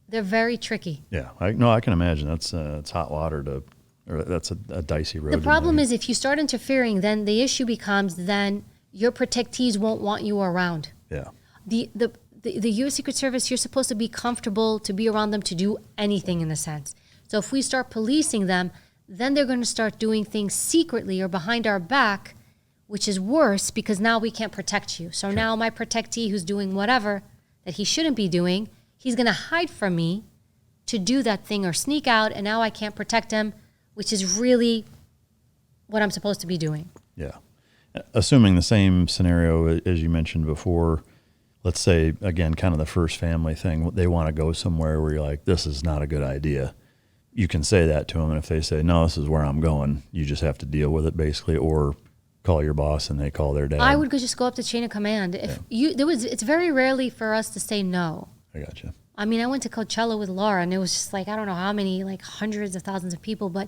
They're very tricky. Yeah. I can imagine it's hot water or that's a dicey road. The problem is if you start interfering, then the issue becomes then your protectees won't want you around. Yeah. The U.S. Secret Service, you're supposed to be comfortable to be around them to do anything in a sense. So if we start policing them, then they're going to start doing things secretly or behind our back, which is worse because now we can't protect you. So now my protectee who's doing whatever that he shouldn't be doing, he's going to hide from me to do that thing or sneak out, and now I can't protect him, which is really what I'm supposed to be doing. Yeah. Assuming the same scenario as you mentioned before, let's say, again, kind of the first family thing, they want to go somewhere where you're like, this is not a good idea. You can say that to them, and if they say, no, this is where I'm going, you just have to deal with it basically, or call your boss and they call their dad. I would just go up the chain of command. It's very rarely for us to say no. I gotcha. I mean, I went to Coachella with Laura, and it was just like, I don't know how many, like hundreds of thousands of people, but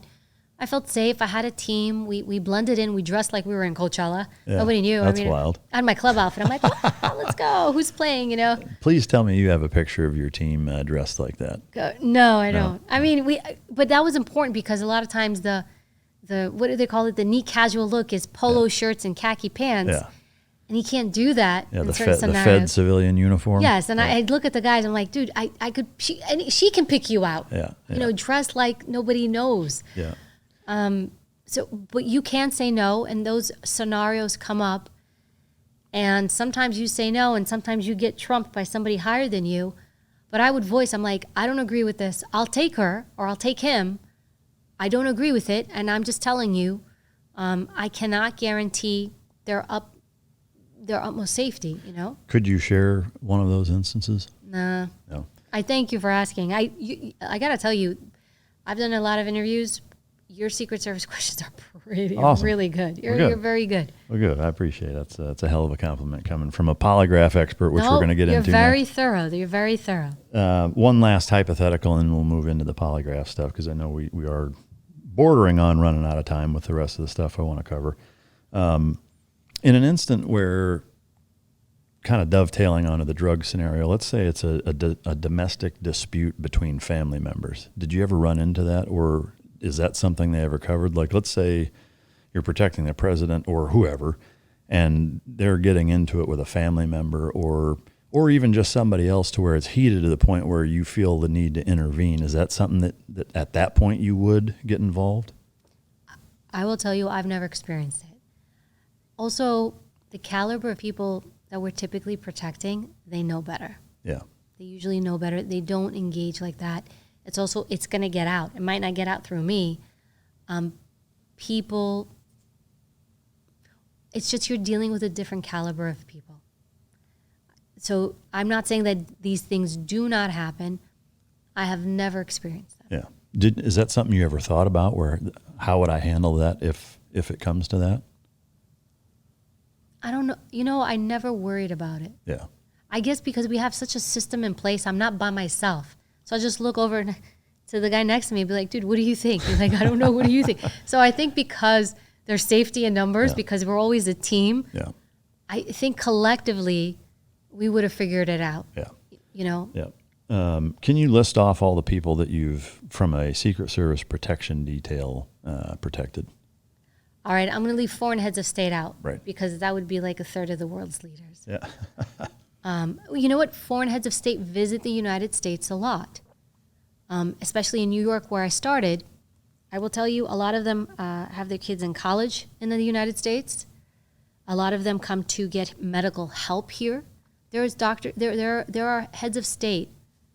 I felt safe. I had a team. We blended in. We dressed like we were in Coachella. Yeah, nobody knew. That's wild. I had my club outfit. I'm like, oh, let's go. Who's playing, Please tell me you have a picture of your team dressed like that. No, I don't. I mean, but that was important because a lot of times the what do they call it? The neat casual look is polo shirts and khaki pants. Yeah. And you can't do that in certain scenarios. The Fed civilian uniform. Yes, and I'd look at the guys. I'm like, dude, I could. She can pick you out. Yeah. Dress like nobody knows. Yeah. But you can't say no, and those scenarios come up, and sometimes you say no, and sometimes you get trumped by somebody higher than you. But I would voice, I'm like, I don't agree with this. I'll take her or I'll take him. I don't agree with it, and I'm just telling you, I cannot guarantee their utmost safety. Could you share one of those instances? Nah. No. I thank you for asking. I gotta tell you, I've done a lot of interviews. Your Secret Service questions are awesome. really good. You're very good. Well, good. I appreciate it. That's a hell of a compliment coming from a polygraph expert, which we're going to get into. You're very thorough. You're very thorough. One last hypothetical, and then we'll move into the polygraph stuff because I know we are bordering on running out of time with the rest of the stuff I want to cover. In an instant where, kind of dovetailing onto the drug scenario, let's say it's a domestic dispute between family members. Did you ever run into that, or is that something they ever covered? Like, let's say you're protecting the president or whoever, and they're getting into it with a family member or even just somebody else to where it's heated to the point where you feel the need to intervene. Is that something that at that point you would get involved? I will tell you, I've never experienced it. Also, the caliber of people that we're typically protecting, they know better. Yeah. They usually know better. They don't engage like that. It's going to get out. It might not get out through me. People, it's just you're dealing with a different caliber of people. So I'm not saying that these things do not happen. I have never experienced that. Yeah. Is that something you ever thought about, where how would I handle that if it comes to that? I don't know. You know, I never worried about it. Yeah. I guess because we have such a system in place, I'm not by myself. So I just look over to the guy next to me and be like, dude, what do you think? He's like, I don't know. What do you think? So I think because there's safety in numbers, because we're always a team, I think collectively we would have figured it out. Yeah. You know? Yeah. Can you list off all the people that you've, from a Secret Service protection detail, protected? All right, I'm going to leave foreign heads of state out, right? Because that would be like a third of the world's leaders. Yeah. You know what? Foreign heads of state visit the United States a lot, especially in New York, where I started. I will tell you, a lot of them have their kids in college in the United States. A lot of them come to get medical help here. There are heads of state,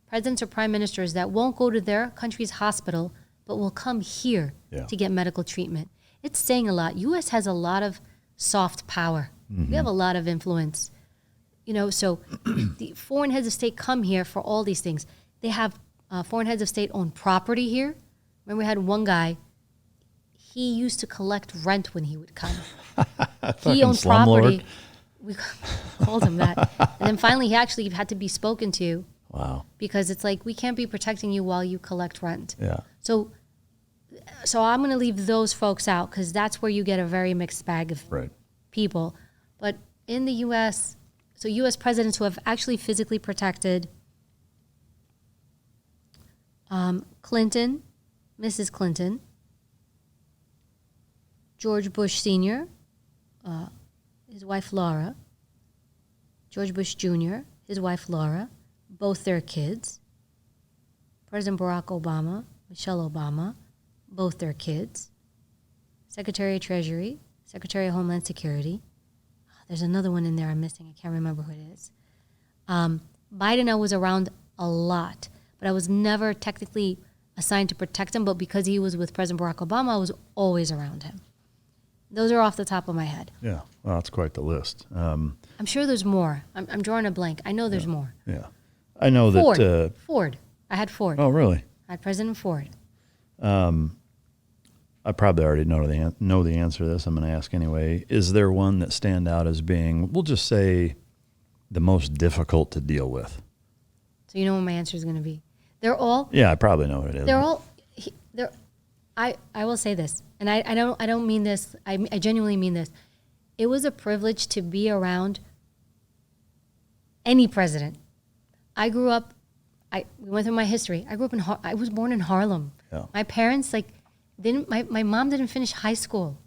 presidents or prime ministers that won't go to their country's hospital, but will come here to get medical treatment. It's saying a lot. U.S. has a lot of soft power. Mm-hmm. We have a lot of influence. You know, so the foreign heads of state come here for all these things. They have foreign heads of state own property here. Remember, we had one guy, he used to collect rent when he would come. He owned property. We called him that. And then finally, he actually had to be spoken to. Wow. Because it's like, we can't be protecting you while you collect rent. Yeah. So I'm going to leave those folks out because that's where you get a very mixed bag of people. But in the U.S., so U.S. presidents who have actually physically protected Clinton, Mrs. Clinton, George Bush Sr., his wife Laura, George Bush Jr., his wife Laura, both their kids, President Barack Obama, Michelle Obama, both their kids, Secretary of Treasury, Secretary of Homeland Security. There's another one in there I'm missing. I can't remember who it is. Biden, I was around a lot, but I was never technically assigned to protect him, but because he was with President Barack Obama, I was always around him. Those are off the top of my head. Yeah, well, that's quite the list. I'm sure there's more. I'm drawing a blank. I know there's more. Yeah. I know Ford. that... Ford. I had Ford. Oh, really? I had President Ford. I probably already know the answer to this. I'm going to ask anyway. Is there one that stand out as being, we'll just say, the most difficult to deal with? So you know what my answer is going to be. They're all... Yeah, I probably know what it is. They're all... I will say this, and I don't mean this. I genuinely mean this. It was a privilege to be around any president. I grew up... we went through my history. I grew up I was born in Harlem. Yeah. My parents, my mom didn't finish high school.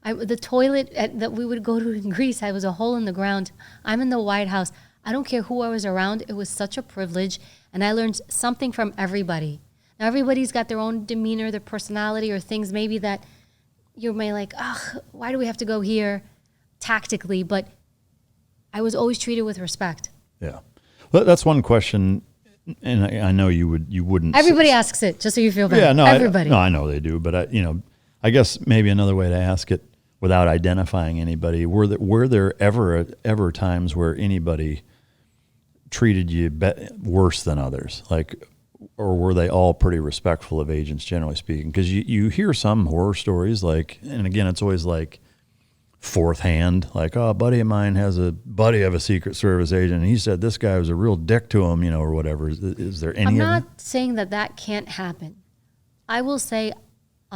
The toilet that we would go to in Greece, I was a hole in the ground. I'm in the White House. I don't care who I was around. It was such a privilege, and I learned something from everybody. Now, everybody's got their own demeanor, their personality, or things maybe that you may like, why do we have to go here tactically? But I was always treated with respect. Yeah. Well, that's one question, and I know you wouldn't. Everybody asks it, just so you feel better. Yeah, no, everybody. I know they do, but I guess maybe another way to ask it, without identifying anybody, were there ever times where anybody treated you worse than others, or were they all pretty respectful of agents, generally speaking? Because you hear some horror stories, and again, it's always fourth hand, a buddy of mine has a buddy of a Secret Service agent, and he said this guy was a real dick to him, or whatever. Is there any? I'm not saying that can't happen. I will say,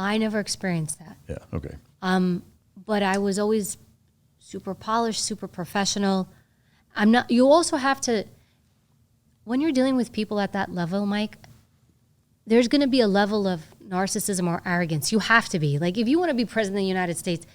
I never experienced that. Yeah. Okay. But I was always super polished, super professional. You also have to, when you're dealing with people at that level, Mike, there's going to be a level of narcissism or arrogance. You have to be. Like, if you want to be president of the United States,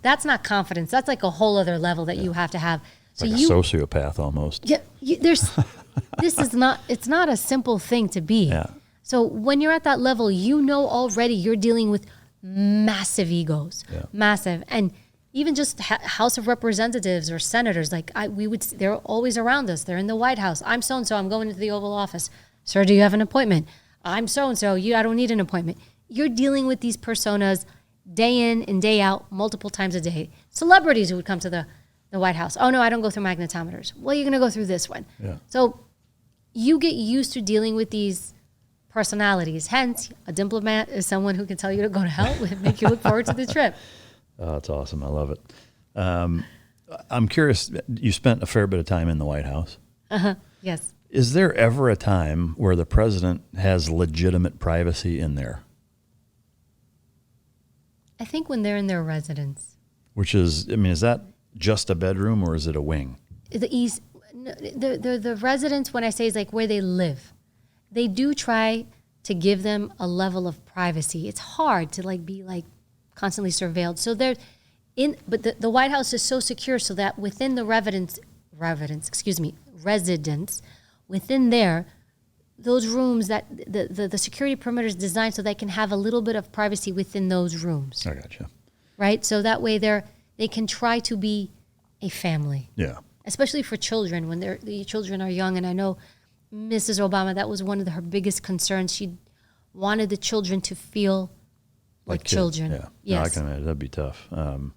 that's not confidence. That's like a whole other level that you have to have. So like a sociopath almost. Yeah, it's not a simple thing to be. Yeah. So when you're at that level, already you're dealing with massive egos, massive. And even just House of Representatives or senators, they're always around us. They're in the White House. I'm so-and-so, I'm going into the Oval Office. Sir, do you have an appointment? I'm so-and-so, I don't need an appointment. You're dealing with these personas day in and day out, multiple times a day. Celebrities who would come to the White House. Oh no, I don't go through magnetometers. Well, you're gonna go through this one. Yeah. So you get used to dealing with these personalities. Hence, a diplomat is someone who can tell you to go to hell and make you look forward to the trip. Oh, that's awesome. I love it. I'm curious, you spent a fair bit of time in the White House. Yes. Is there ever a time where the president has legitimate privacy in there? I think when they're in their residence. Which is, is that just a bedroom or is it a wing? The residence, when I say, is like where they live. They do try to give them a level of privacy. It's hard to be constantly surveilled. So but the White House is so secure so that within the residence, within there, those rooms, that the security perimeter is designed so they can have a little bit of privacy within those rooms. I gotcha. Right? So that way they can try to be a family. Yeah. Especially for children, when the children are young. And I know Mrs. Obama, that was one of her biggest concerns. She wanted the children to feel like children. Yeah. Yes. No, I can imagine that'd be tough. And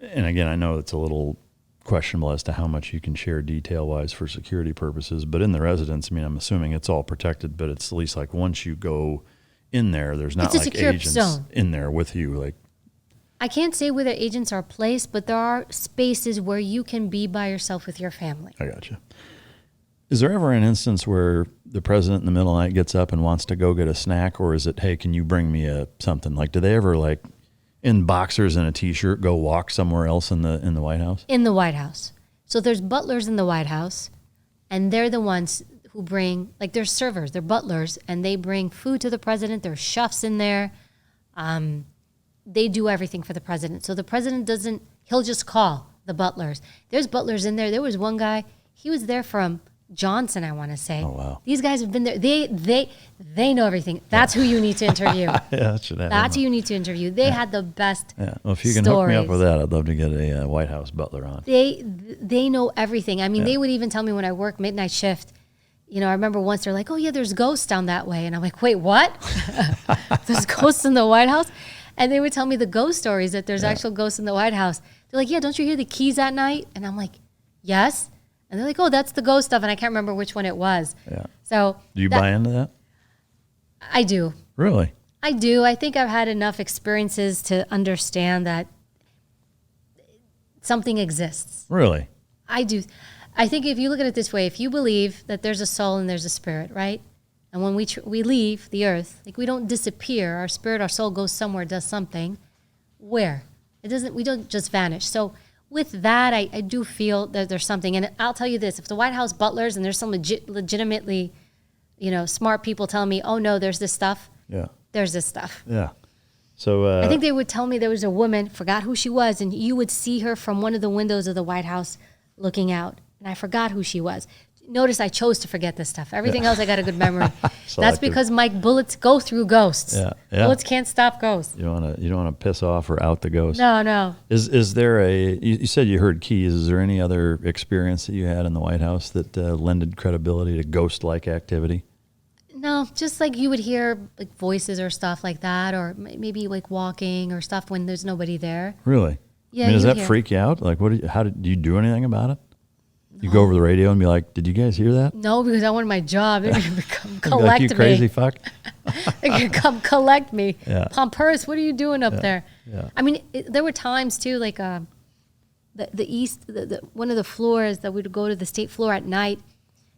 again, I know it's a little questionable as to how much you can share detail-wise for security purposes, but in the residence, I'm assuming it's all protected, but it's at least once you go in there, there's not agents zone in there with you. I can't say where the agents are placed, but there are spaces where you can be by yourself with your family. I gotcha. Is there ever an instance where the president in the middle of the night gets up and wants to go get a snack, or is it, hey, can you bring me something? Do they ever in boxers and a t-shirt go walk somewhere else in the White House? In the White House. So there's butlers in the White House, and they're the ones who bring, they're servers, they're butlers, and they bring food to the president. There's chefs in there. They do everything for the president. So the president he'll just call the butlers. There's butlers in there. There was one guy, he was there from Johnson, I want to say. Oh, wow. These guys have been there. They know everything. That's who you need to interview. Yeah, that should happen. That's who you need to interview. They had the best Well, if you can hook me up with that, I'd love to get a White House butler on. They know everything. They would even tell me when I work midnight shift. I remember once they're like, oh, yeah, there's ghosts down that way. And I'm like, wait, what? There's ghosts in the White House? And they would tell me the ghost stories, that there's actual ghosts in the White House. They're like, yeah, don't you hear the keys at night? And I'm like, yes. And they're like, oh, that's the ghost stuff. And I can't remember which one it was. Yeah. So do you buy into that? I do. Really? I do. I think I've had enough experiences to understand that something exists. Really? I do. I think if you look at it this way, if you believe that there's a soul and there's a spirit, right? And when we leave the earth, we don't disappear. Our spirit, our soul goes somewhere, does something. Where? We don't just vanish. So with that, I do feel that there's something. And I'll tell you this, if the White House butlers and there's some legitimately, smart people telling me, oh no, there's this stuff. Yeah. There's this stuff. Yeah. So I think they would tell me there was a woman, forgot who she was, and you would see her from one of the windows of the White House looking out. And I forgot who she was. Notice I chose to forget this stuff. Everything else I got a good memory. That's because, Mike, bullets go through ghosts. Yeah. Bullets can't stop ghosts. You don't want to piss off or out the ghost. No. Is there you said you heard keys. Is there any other experience that you had in the White House that lended credibility to ghost-like activity? No, just you would hear voices or stuff like that, or maybe walking or stuff when there's nobody there. Really? Yeah. Does that freak you out? Do you do anything about it? You go over the radio and be like, did you guys hear that? No, because I wanted my job. They're going to come collect me. You crazy fuck. They're going to come collect me. Yeah. Poumpouras, what are you doing up there? Yeah. There were times too, the one of the floors that would go to the state floor at night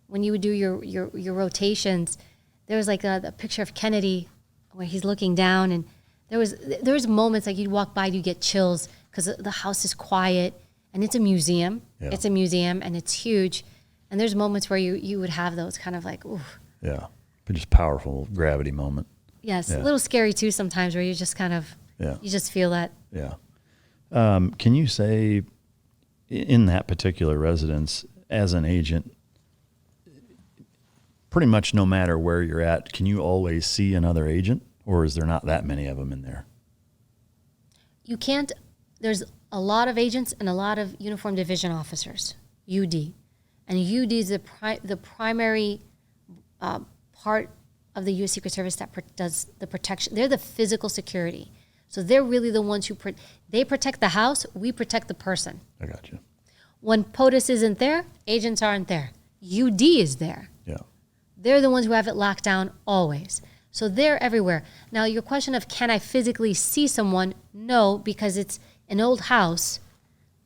when you would do your rotations. There was a picture of Kennedy where he's looking down, and There was moments like you'd walk by, you get chills because the house is quiet and it's a museum. Yeah. It's a museum and it's huge. And there's moments where you would have those kind of like, ooh. Yeah. But just powerful gravity moment. Yes. Yeah. A little scary too sometimes where you just kind of, you just feel that. Yeah. Can you say in that particular residence as an agent, pretty much no matter where you're at, can you always see another agent, or is there not that many of them in there? You can't, there's a lot of agents and a lot of uniform division officers, UD. And UD is the primary part of the U.S. Secret Service that does the protection. They're the physical security. So they're really the ones who, they protect the house, we protect the person. I got you. When POTUS isn't there, agents aren't there. UD is there. Yeah. They're the ones who have it locked down always. So they're everywhere. Now, your question of can I physically see someone? No, because it's an old house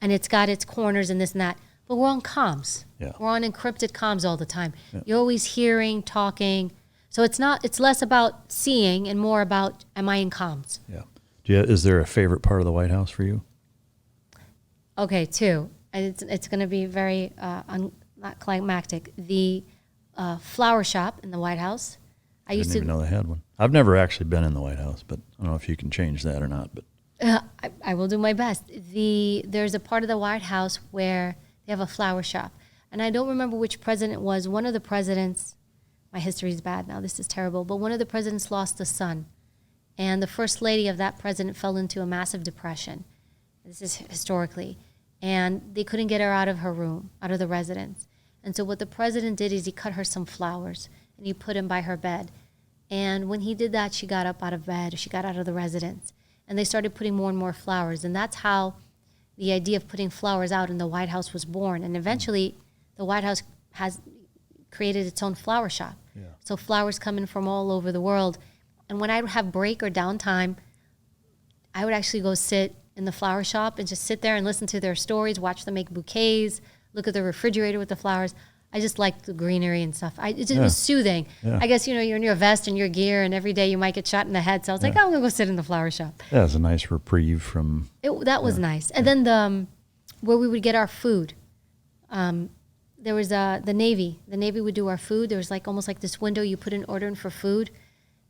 and it's got its corners and this and that. But we're on comms. Yeah. We're on encrypted comms all the time. Yeah. You're always hearing, talking. So it's less about seeing and more about am I in comms? Yeah. Is there a favorite part of the White House for you? Okay, two. And it's going to be very not climactic. The flower shop in the White House. I didn't even know they had one. I've never actually been in the White House, but I don't know if you can change that or not. But I will do my best. There's a part of the White House where they have a flower shop. And I don't remember which president it was. One of the presidents, my history's bad now, this is terrible, but one of the presidents lost a son. And the first lady of that president fell into a massive depression. This is historically. And they couldn't get her out of her room, out of the residence. And so what the president did is he cut her some flowers and he put them by her bed. And when he did that, she got up out of bed, she got out of the residence. And they started putting more and more flowers. And that's how the idea of putting flowers out in the White House was born. And eventually, the White House has created its own flower shop. Yeah. So flowers come in from all over the world. And when I would have break or downtime, I would actually go sit in the flower shop and just sit there and listen to their stories, watch them make bouquets, look at the refrigerator with the flowers. I just liked the greenery and stuff. It was soothing. Yeah. I guess, you're in your vest and your gear, and every day you might get shot in the head. So I was like, I'm going to go sit in the flower shop. Yeah, it's a nice reprieve from... That was nice. And then where we would get our food, there was the Navy. The Navy would do our food. There was almost like this window. You put an order in for food.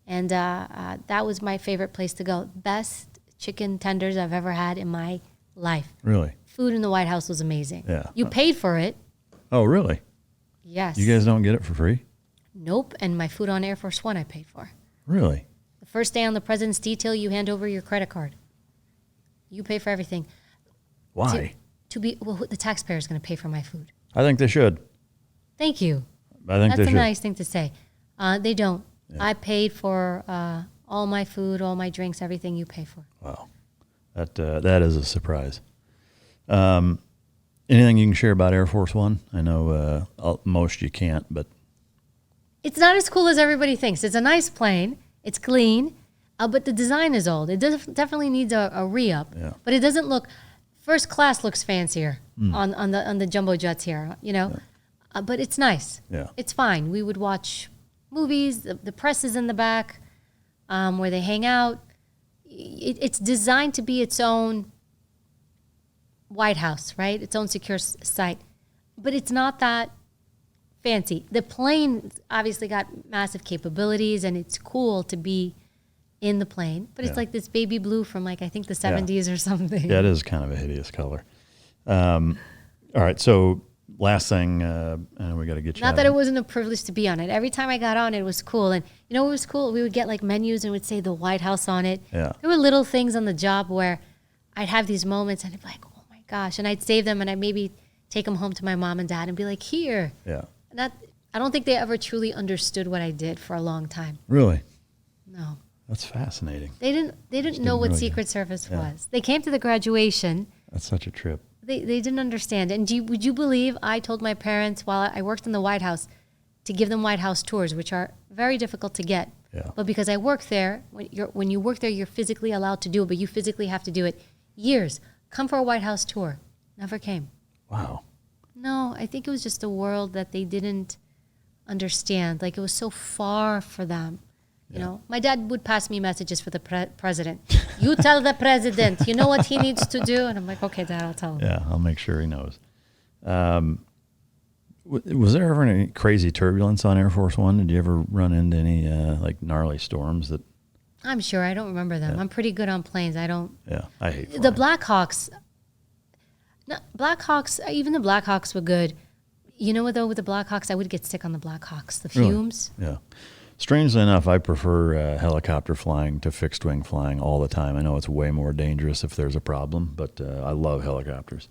And that was my favorite place to go. Best chicken tenders I've ever had in my life. Really? Food in the White House was amazing. Yeah. You paid for it. Oh, really? Yes. You guys don't get it for free? Nope. And my food on Air Force One I paid for. Really? The first day on the president's detail, you hand over your credit card. You pay for everything. Why? The taxpayer is going to pay for my food. I think they should. Thank you. I think they should. That's a nice thing to say. They don't. Yeah. I paid for all my food, all my drinks, everything you pay for. Wow. That is a surprise. Anything you can share about Air Force One? I know most you can't, but... It's not as cool as everybody thinks. It's a nice plane. It's clean, but the design is old. It definitely needs a re-up. Yeah. But it doesn't look... First class looks fancier on the jumbo jets here, but it's nice. Yeah. It's fine. We would watch movies. The press is in the back where they hang out. It's designed to be its own White House, right? Its own secure site. But it's not that fancy. The plane obviously got massive capabilities, and it's cool to be in the plane. But it's like this baby blue from I think the 70s or something. Yeah, it is kind of a hideous color. All right, so last thing, we got to get you Not that it wasn't a privilege to be on it. Every time I got on, it was cool. And it was cool? We would get menus and it would say the White House on it. Yeah. There were little things on the job where I'd have these moments and I'd be like, oh my gosh. And I'd save them and I'd maybe take them home to my mom and dad and be like, here. Yeah. I don't think they ever truly understood what I did for a long time. Really? No. That's fascinating. They didn't know what Secret Service was. They came to the graduation. That's such a trip. They didn't understand. And would you believe I told my parents while I worked in the White House to give them White House tours, which are very difficult to get. Yeah. But because I work there, when you work there, you're physically allowed to do it, but you physically have to do it. Years. Come for a White House tour. Never came. Wow. No, I think it was just a world that they didn't understand. It was so far for them. You know, my dad would pass me messages for the president. You tell the president, you know what he needs to do? And I'm like, okay, Dad, I'll tell him. Yeah, I'll make sure he knows. Was there ever any crazy turbulence on Air Force One? Did you ever run into any like gnarly storms that? I'm sure. I don't remember them. I'm pretty good on planes. I don't. Yeah, I hate flying. The Blackhawks. Even the Blackhawks were good. You know what, though, with the Blackhawks, I would get sick on the Blackhawks. The fumes. Really? Yeah. Strangely enough, I prefer helicopter flying to fixed wing flying all the time. I know it's way more dangerous if there's a problem, but I love helicopters.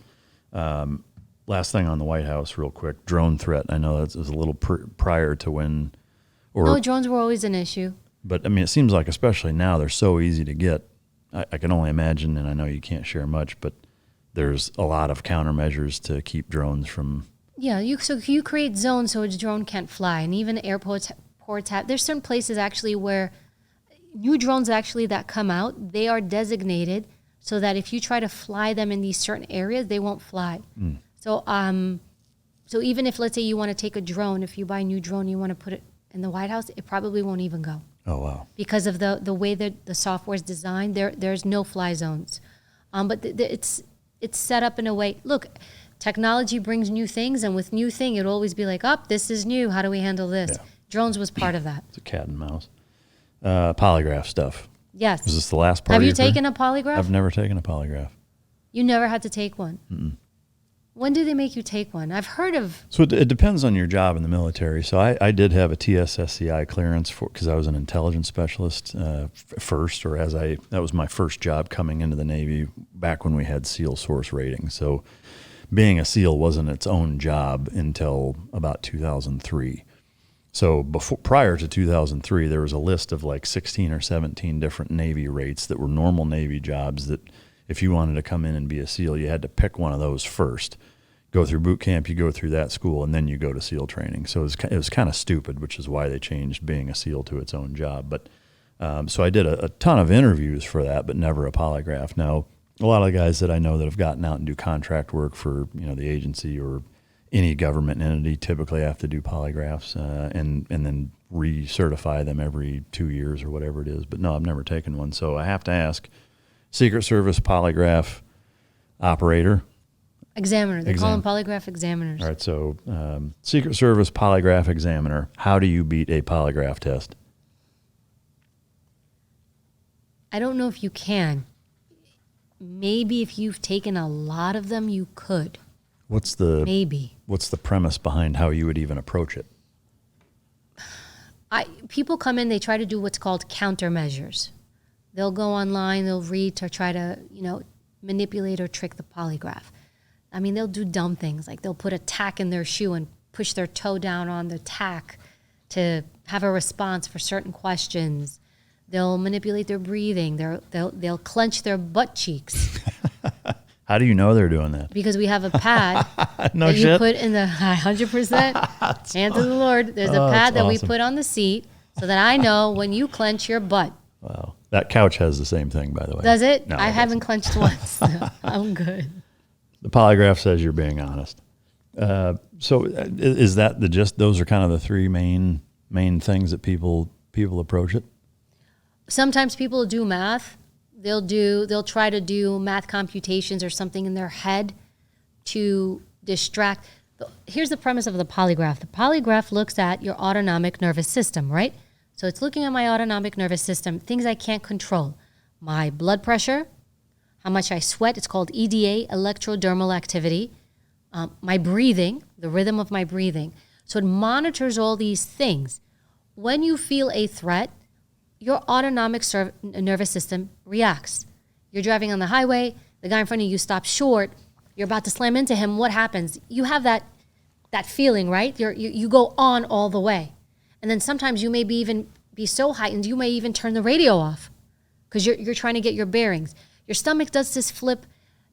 Last thing on the White House, real quick, drone threat. I know that was a little prior to when. No, drones were always an issue. But, I mean, it seems like especially now they're so easy to get. I can only imagine, and I know you can't share much, but there's a lot of countermeasures to keep drones from. Yeah, you create zones so a drone can't fly. And even airports have, there's certain places actually where new drones actually that come out, they are designated so that if you try to fly them in these certain areas, they won't fly. So even if, let's say you want to take a drone, if you buy a new drone, you want to put it in the White House, it probably won't even go. Oh, wow. Because of the way that the software is designed, there's no fly zones. But it's set up in a way, look, technology brings new things, and with new thing, it'll always be like, this is new, how do we handle this? Yeah. Drones was part of that. It's a cat and mouse. Polygraph stuff. Yes. Was this the last part Have of you taken a polygraph? I've never taken a polygraph. You never had to take one? Mm-mm. When do they make you take one? I've heard of... So it depends on your job in the military. So I did have a TSSCI clearance because I was an intelligence specialist first, that was my first job coming into the Navy back when we had SEAL source ratings. So being a SEAL wasn't its own job until about 2003. So prior to 2003, there was a list of like 16 or 17 different Navy rates that were normal Navy jobs that if you wanted to come in and be a SEAL, you had to pick one of those first. Go through boot camp, you go through that school, and then you go to SEAL training. So it was kind of stupid, which is why they changed being a SEAL to its own job. But so I did a ton of interviews for that, but never a polygraph. Now, a lot of the guys that I know that have gotten out and do contract work for the agency or any government entity typically have to do polygraphs and then recertify them every 2 years or whatever it is. But no, I've never taken one. So I have to ask, Secret Service polygraph operator. Examiner. They call them polygraph examiners. All right, so Secret Service polygraph examiner. How do you beat a polygraph test? I don't know if you can. Maybe if you've taken a lot of them, you could. What's the premise behind how you would even approach it? People come in, they try to do what's called countermeasures. They'll go online, they'll read to try to, manipulate or trick the polygraph. I mean, they'll do dumb things, like they'll put a tack in their shoe and push their toe down on the tack to have a response for certain questions. They'll manipulate their breathing. They'll clench their butt cheeks. How do you know they're doing that? Because we have a pad that you put in the 100%. Hand to the Lord. There's a pad that we put on the seat so that I know when you clench your butt. Wow. That couch has the same thing, by the way. Does it? No, I haven't clenched once. So I'm good. The polygraph says you're being honest. So is that the gist? Those are kind of the three main things that people approach it? Sometimes people do math. They'll try to do math computations or something in their head to distract. Here's the premise of the polygraph. The polygraph looks at your autonomic nervous system, right? So it's looking at my autonomic nervous system, things I can't control. My blood pressure, how much I sweat, it's called EDA, electrodermal activity. My breathing, the rhythm of my breathing. So it monitors all these things. When you feel a threat, your autonomic nervous system reacts. You're driving on the highway, the guy in front of you stops short, you're about to slam into him, what happens? You have that feeling, right? You go on all the way. And then sometimes you may even be so heightened, you may even turn the radio off because you're trying to get your bearings. Your stomach does this flip.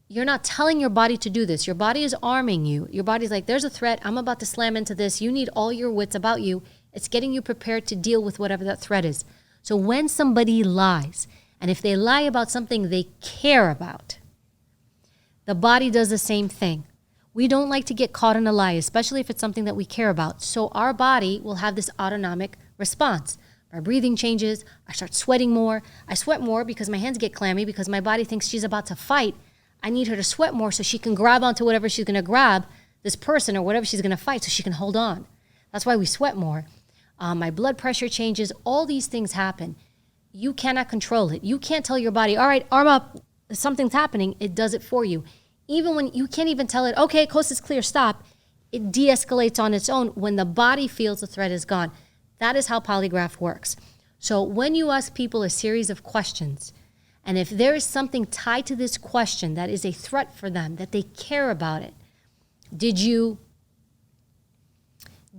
You're not telling your body to do this. Your body is arming you. Your body's like, there's a threat. I'm about to slam into this. You need all your wits about you. It's getting you prepared to deal with whatever that threat is. So when somebody lies, and if they lie about something they care about, the body does the same thing. We don't like to get caught in a lie, especially if it's something that we care about. So our body will have this autonomic response. My breathing changes. I start sweating more. I sweat more because my hands get clammy because my body thinks she's about to fight. I need her to sweat more so she can grab onto whatever she's going to grab, this person or whatever she's going to fight, so she can hold on. That's why we sweat more. My blood pressure changes. All these things happen. You cannot control it. You can't tell your body, all right, arm up, something's happening. It does it for you. Even when you can't even tell it, okay, coast is clear, stop. It de-escalates on its own when the body feels the threat is gone. That is how polygraph works. So when you ask people a series of questions, and if there is something tied to this question that is a threat for them, that they care about it, did you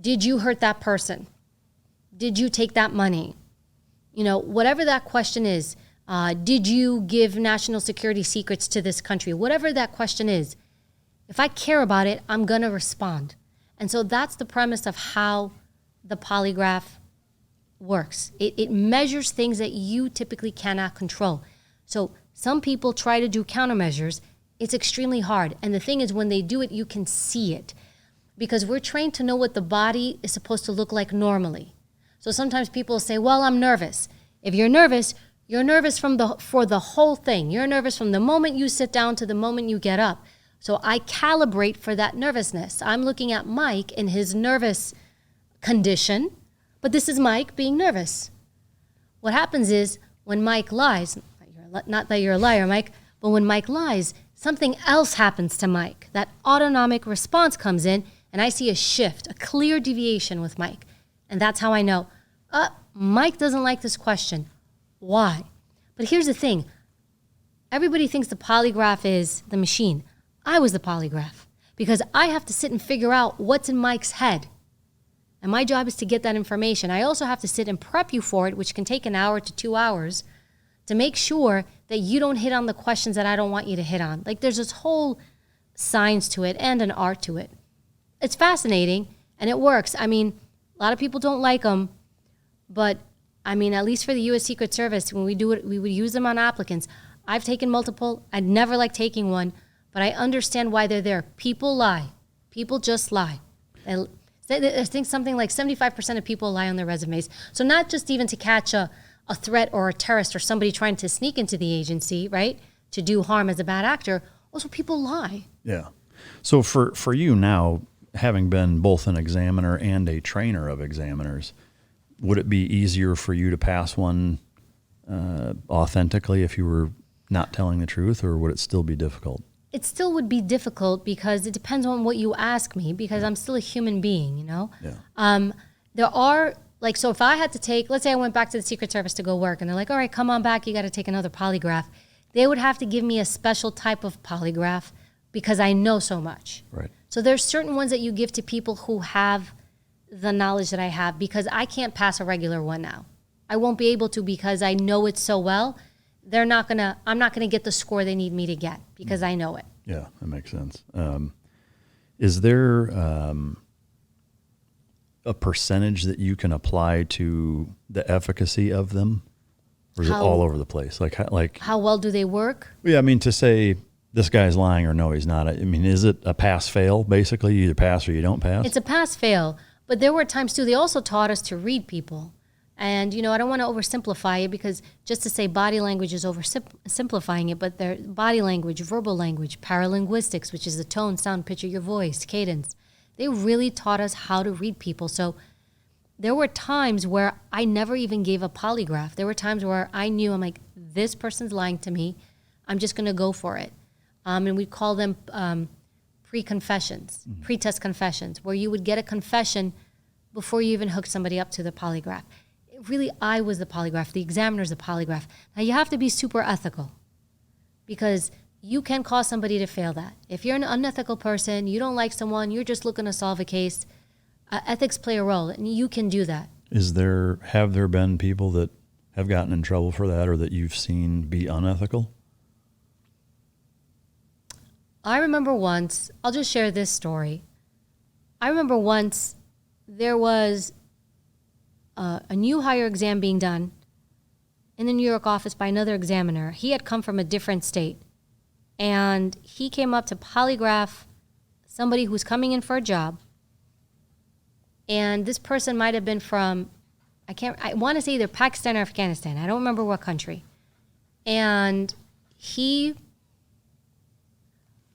hurt that person? Did you take that money? You know, whatever that question is, did you give national security secrets to this country? Whatever that question is, if I care about it, I'm going to respond. And so that's the premise of how the polygraph works. It measures things that you typically cannot control. So some people try to do countermeasures. It's extremely hard. And the thing is, when they do it, you can see it because we're trained to know what the body is supposed to look like normally. So sometimes people say, well, I'm nervous. If you're nervous for the whole thing. You're nervous from the moment you sit down to the moment you get up. So I calibrate for that nervousness. I'm looking at Mike in his nervous condition, but this is Mike being nervous. What happens is when Mike lies, not that you're a liar, Mike, but when Mike lies, something else happens to Mike. That autonomic response comes in, and I see a shift, a clear deviation with Mike. And that's how I know, Mike doesn't like this question. Why? But here's the thing. Everybody thinks the polygraph is the machine. I was the polygraph because I have to sit and figure out what's in Mike's head. And my job is to get that information. I also have to sit and prep you for it, which can take an hour to 2 hours, to make sure that you don't hit on the questions that I don't want you to hit on. Like there's this whole science to it and an art to it. It's fascinating and it works. I mean, a lot of people don't like them, but I mean, at least for the U.S. Secret Service, when we do it, we would use them on applicants. I've taken multiple. I'd never like taking one, but I understand why they're there. People lie. People just lie. I think something like 75% of people lie on their resumes. So not just even to catch a threat or a terrorist or somebody trying to sneak into the agency, right, to do harm as a bad actor. Also, people lie. Yeah. So for you now, having been both an examiner and a trainer of examiners, would it be easier for you to pass one authentically if you were not telling the truth, or would it still be difficult? It still would be difficult because it depends on what you ask me, because I'm still a human being, you know? Yeah. There are, like, so if I had to take, let's say I went back to the Secret Service to go work, and they're like, all right, come on back, you got to take another polygraph. They would have to give me a special type of polygraph because I know so much. Right. So there's certain ones that you give to people who have the knowledge that I have, because I can't pass a regular one now. I won't be able to because I know it so well. I'm not gonna get the score they need me to get because I know it. Yeah, that makes sense. Is there a percentage that you can apply to the efficacy of them, or is it all over the place? Like how well do they work? Yeah, I mean, to say this guy's lying or no, he's not. I mean, is it a pass-fail, basically? You either pass or you don't pass? It's a pass-fail. But there were times, too, they also taught us to read people. And, you know, I don't want to oversimplify it, because just to say body language is oversimplifying it, but their body language, verbal language, paralinguistics, which is the tone, sound, pitch of your voice, cadence, they really taught us how to read people. So there were times where I never even gave a polygraph. There were times where I knew, I'm like, this person's lying to me. I'm just going to go for it. And we'd call them pre-confessions, pre-test confessions, where you would get a confession before you even hook somebody up to the polygraph. Really, I was the polygraph. The examiner's the polygraph. Now, you have to be super ethical, because you can cause somebody to fail that. If you're an unethical person, you don't like someone, you're just looking to solve a case, ethics play a role, and you can do that. Have there been people that have gotten in trouble for that, or that you've seen be unethical? I remember once, I'll just share this story. I remember once there was a new hire exam being done in the New York office by another examiner. He had come from a different state, and he came up to polygraph somebody who's coming in for a job. And this person might have been from, I want to say either Pakistan or Afghanistan. I don't remember what country. And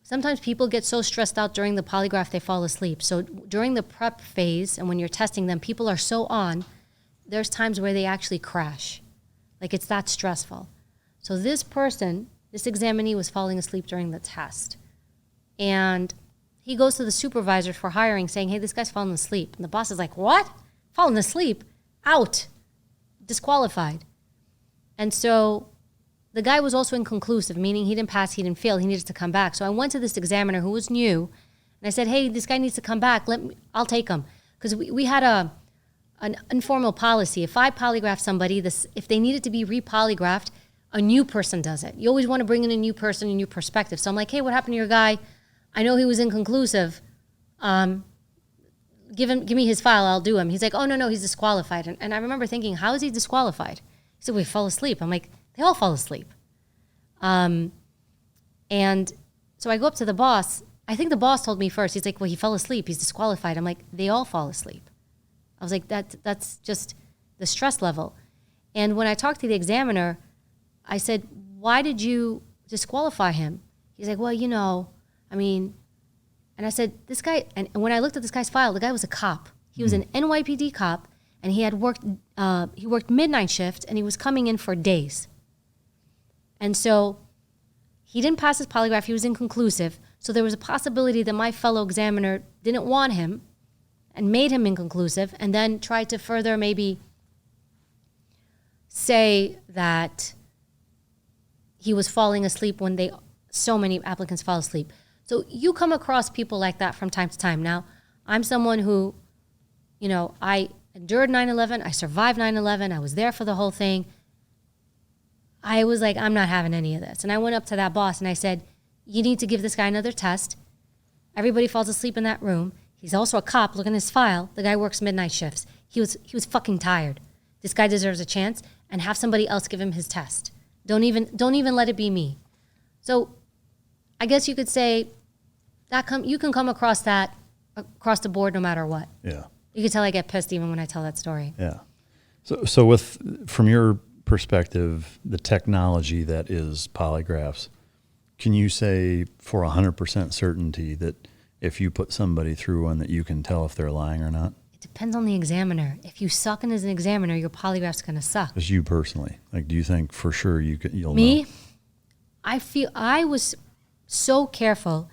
sometimes people get so stressed out during the polygraph they fall asleep. So during the prep phase and when you're testing them, people are so on, there's times where they actually crash. Like it's that stressful. So this examinee was falling asleep during the test. And he goes to the supervisor for hiring saying, hey, this guy's falling asleep. And the boss is like, what? Falling asleep? Out. Disqualified. And so the guy was also inconclusive, meaning he didn't pass, he didn't fail, he needed to come back. So I went to this examiner who was new, and I said, hey, this guy needs to come back. I'll take him. Because we had an informal policy. If I polygraph somebody, if they needed to be repolygraphed, a new person does it. You always want to bring in a new person, a new perspective. So I'm like, hey, what happened to your guy? I know he was inconclusive. Give me his file, I'll do him. He's like, oh, no, he's disqualified. And I remember thinking, how is he disqualified? He said, we fell asleep. I'm like, they all fall asleep. And so I go up to the boss. I think the boss told me first. He's like, well, he fell asleep. He's disqualified. I'm like, they all fall asleep. I was like, that's just the stress level. And when I talked to the examiner, I said, why did you disqualify him? He's like, well, and I said, this guy, and when I looked at this guy's file, the guy was a cop. He was an NYPD cop, and he worked midnight shift, and he was coming in for days. And so he didn't pass his polygraph. He was inconclusive. So there was a possibility that my fellow examiner didn't want him and made him inconclusive and then tried to further maybe say that he was falling asleep when so many applicants fall asleep. So you come across people like that from time to time. Now, I'm someone who, I endured 9/11. I survived 9/11. I was there for the whole thing. I was like, I'm not having any of this. And I went up to that boss and I said, you need to give this guy another test. Everybody falls asleep in that room. He's also a cop. Look in his file. The guy works midnight shifts. He was fucking tired. This guy deserves a chance, and have somebody else give him his test. Don't even let it be me. So I guess you could say you can come across that across the board no matter what. Yeah. You can tell I get pissed even when I tell that story. Yeah. So from your perspective, the technology that is polygraphs, can you say for 100% certainty that if you put somebody through one that you can tell if they're lying or not? It depends on the examiner. If you suck in as an examiner, your polygraph's going to suck. Just you personally. Like, do you think for sure you'll Me? know? I feel I was so careful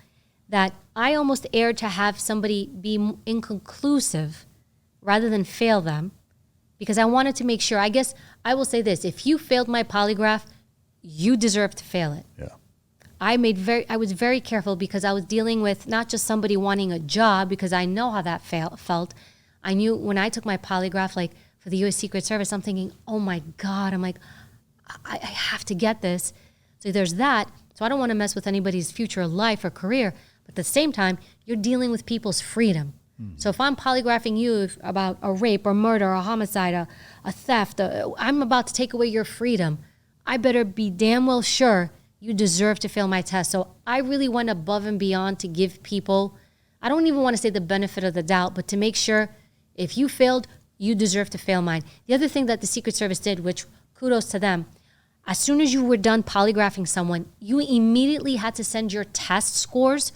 that I almost erred to have somebody be inconclusive rather than fail them, because I wanted to make sure. I guess I will say this. If you failed my polygraph, you deserve to fail it. Yeah. I was very careful because I was dealing with not just somebody wanting a job, because I know how that felt. I knew when I took my polygraph, like for the U.S. Secret Service, I'm thinking, oh my God, I'm like, I have to get this. So there's that. So I don't want to mess with anybody's future life or career. But at the same time, you're dealing with people's freedom. So if I'm polygraphing you about a rape or murder or a homicide, a theft, I'm about to take away your freedom. I better be damn well sure you deserve to fail my test. So I really went above and beyond to give people, I don't even want to say the benefit of the doubt, but to make sure if you failed, you deserve to fail mine. The other thing that the Secret Service did, which kudos to them, as soon as you were done polygraphing someone, you immediately had to send your test scores